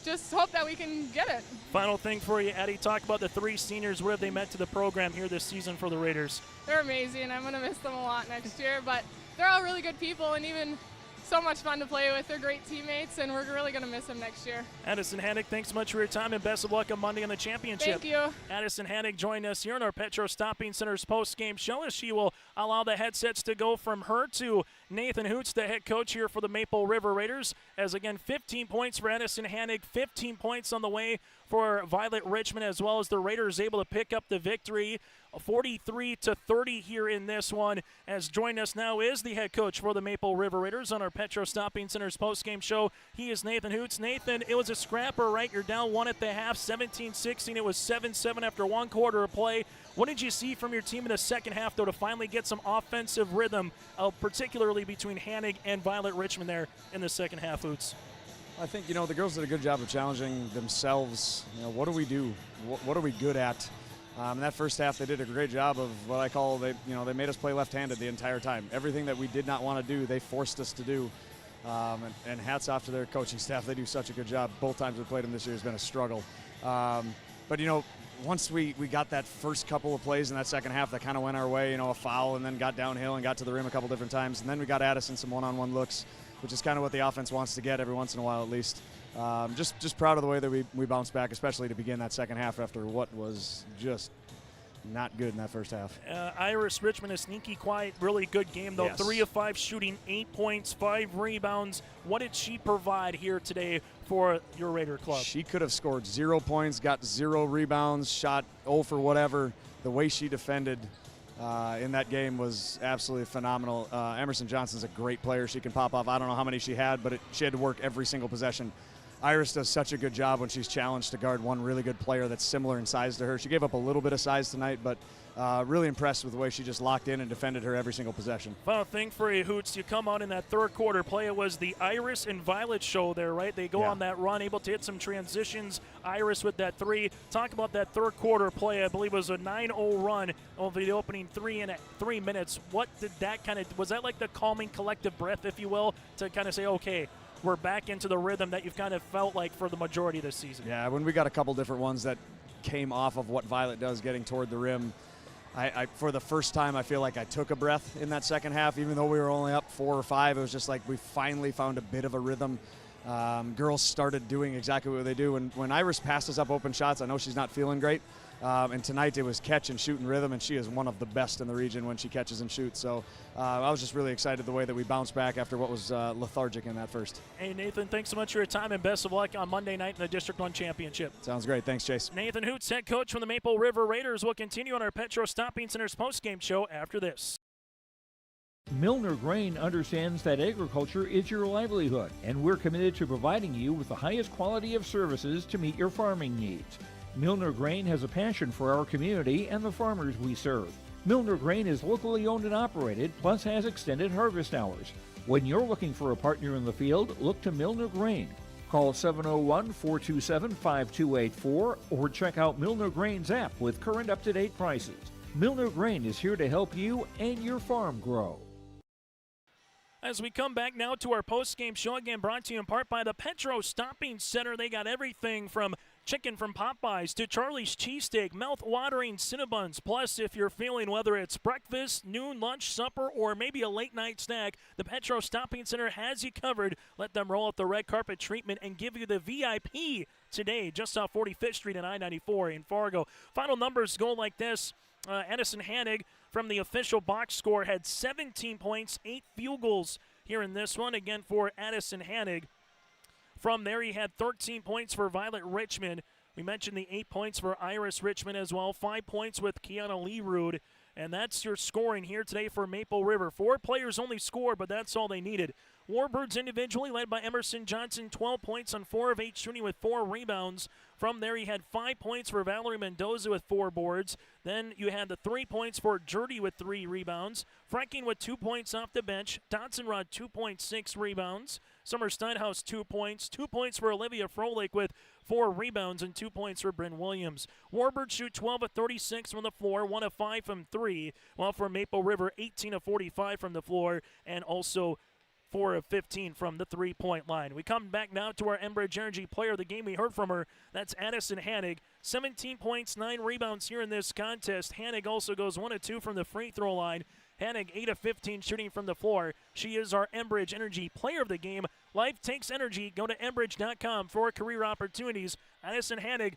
just hope that we can get it. Final thing for you, Addie, talk about the 3 seniors. What have they meant to the program here this season for the Raiders? They're amazing. I'm going to miss them a lot next year, but they're all really good people and even so much fun to play with. They're great teammates, and we're really going to miss them next year. Addison Hanig, thanks so much for your time, and best of luck on Monday on the championship. Thank you. Addison Hanig joined us here in our Petro Stopping Center's post-game show as she will allow the headsets to go from her to Nathan Hoots, the head coach here for the Maple River Raiders, as again 15 points for Addison Hanig, 15 points on the way for Violet Richmond, as well as the Raiders able to pick up the victory 43-30 here in this one. As joining us now is the head coach for the Maple River Raiders on our Petro Stopping Center's post-game show. He is Nathan Hoots. Nathan, it was a scrapper, right? You're down 1 at the half, 17-16. It was 7-7 after 1 quarter of play. What did you see from your team in the second half, though, to finally get some offensive rhythm, particularly between Hanig and Violet Richmond there in the second half, Hoots? I think, the girls did a good job of challenging themselves. What do we do? What are we good at? In that first half, they did a great job of what I call, they made us play left-handed the entire time. Everything that we did not want to do, they forced us to do. And hats off to their coaching staff. They do such a good job. Both times we played them this year has been a struggle. But once we got that first couple of plays in that second half that kind of went our way, a foul, and then got downhill and got to the rim a couple different times. And then we got Addison some one-on-one looks, which is kind of what the offense wants to get every once in a while at least. Just proud of the way that we bounced back, especially to begin that second half after what was just not good in that first half. Iris Richmond, a sneaky, quiet, really good game, though. Yes. 3 of 5 shooting, 8 points, 5 rebounds. What did she provide here today for your Raider club? She could have scored 0 points, got 0 rebounds, shot 0 for whatever. The way she defended in that game was absolutely phenomenal. Emerson Johnson's a great player. She can pop off. I don't know how many she had, but she had to work every single possession. Iris does such a good job when she's challenged to guard one really good player that's similar in size to her. She gave up a little bit of size tonight, but really impressed with the way she just locked in and defended her every single possession. Final thing for you, Hoots, you come out in that third quarter play. It was the Iris and Violet show there, right? They go on that run, able to hit some transitions. Iris with that 3. Talk about that third quarter play. I believe it was a 9-0 run over the opening 3 minutes. What did that was that like the calming collective breath, if you will, to kind of say, okay, we're back into the rhythm that you've kind of felt like for the majority of this season? Yeah, when we got a couple different ones that came off of what Violet does getting toward the rim, I for the first time, I feel like I took a breath in that second half. Even though we were only up 4 or 5, it was just like we finally found a bit of a rhythm. Girls started doing exactly what they do. When Iris passes up open shots, I know she's not feeling great. And tonight it was catch and shoot and rhythm, and she is one of the best in the region when she catches and shoots. So I was just really excited the way that we bounced back after what was lethargic in that first. Hey, Nathan, thanks so much for your time, and best of luck on Monday night in the District 1 Championship. Sounds great. Thanks, Chase. Nathan Hoots, head coach from the Maple River Raiders, will continue on our Petro Stopping Center's postgame show after this. Milner Grain understands that agriculture is your livelihood, and we're committed to providing you with the highest quality of services to meet your farming needs. Milner Grain has a passion for our community and the farmers we serve. Milner Grain is locally owned and operated, plus has extended harvest hours. When you're looking for a partner in the field, look to Milner Grain. Call 701-427-5284 or check out Milner Grain's app with current up-to-date prices. Milner Grain is here to help you and your farm grow. As we come back now to our post-game show, again brought to you in part by the Petro Stopping Center. They got everything from chicken from Popeyes to Charlie's Cheesesteak, mouth-watering Cinnabons. Plus, if you're feeling whether it's breakfast, noon, lunch, supper, or maybe a late-night snack, the Petro Stopping Center has you covered. Let them roll out the red carpet treatment and give you the VIP today, just off 45th Street and I-94 in Fargo. Final numbers go like this. Edison Hanig from the official box score had 17 points, 8 field goals here in this one. Again for Addison Hanig. From there, he had 13 points for Violet Richmond. We mentioned the 8 points for Iris Richmond as well. 5 points with Kiana Leerud. And that's your scoring here today for Maple River. 4 players only scored, but that's all they needed. Warbirds individually led by Emerson Johnson, 12 points on 4 of 8 shooting with 4 rebounds. From there, he had 5 points for Valerie Mendoza with 4 boards. Then you had the 3 points for Jurdy with 3 rebounds. Franking with 2 points off the bench. Dotson-Rod, 2.6 rebounds. Summer Steinhaus, 2 points. 2 points for Olivia Froelich with 4 rebounds and 2 points for Bryn Williams. Warbirds shoot 12 of 36 from the floor, 1 of 5 from 3. While for Maple River, 18 of 45 from the floor, and also 4 of 15 from the three-point line. We come back now to our Enbridge Energy player of the game. We heard from her. That's Addison Hanig. 17 points, 9 rebounds here in this contest. Hanig also goes 1 of 2 from the free throw line. Hanig 8 of 15 shooting from the floor. She is our Enbridge Energy player of the game. Life takes energy. Go to Enbridge.com for career opportunities. Addison Hanig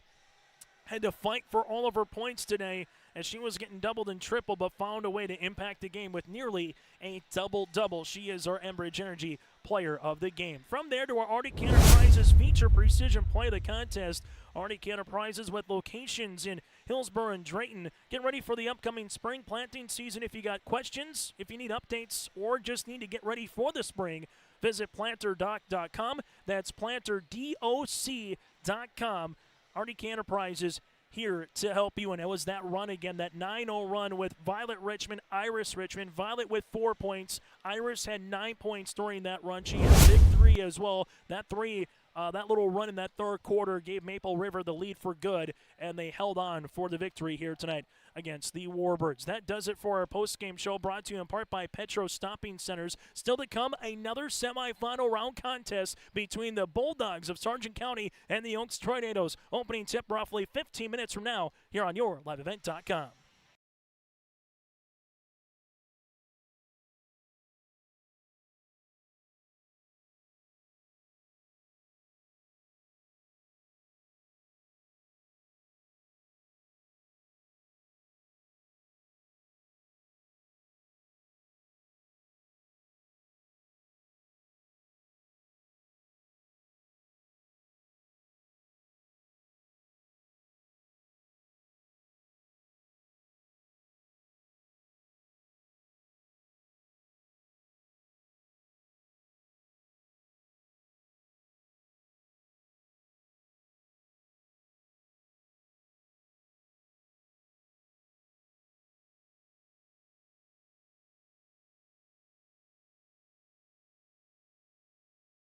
had to fight for all of her points today as she was getting doubled and tripled, but found a way to impact the game with nearly a double-double. She is our Enbridge Energy player of the game. From there to our Arctic Enterprises feature precision play of the contest. Arctic Enterprises with locations in Hillsborough and Drayton. Get ready for the upcoming spring planting season. If you got questions, if you need updates, or just need to get ready for the spring, visit planterdoc.com. That's planterdoc.com. Arctic Enterprises here to help you. And it was that run again, that 9-0 run with Violet Richmond, Iris Richmond. Violet with 4 points. Iris had 9 points during that run. She had a big 3 as well. That 3, that little run in that third quarter gave Maple River the lead for good, and they held on for the victory here tonight against the Warbirds. That does it for our post-game show, brought to you in part by Petro Stopping Centers. Still to come, another semifinal round contest between the Bulldogs of Sargent County and the Oaks Tornadoes. Opening tip roughly 15 minutes from now here on YourLiveEvent.com.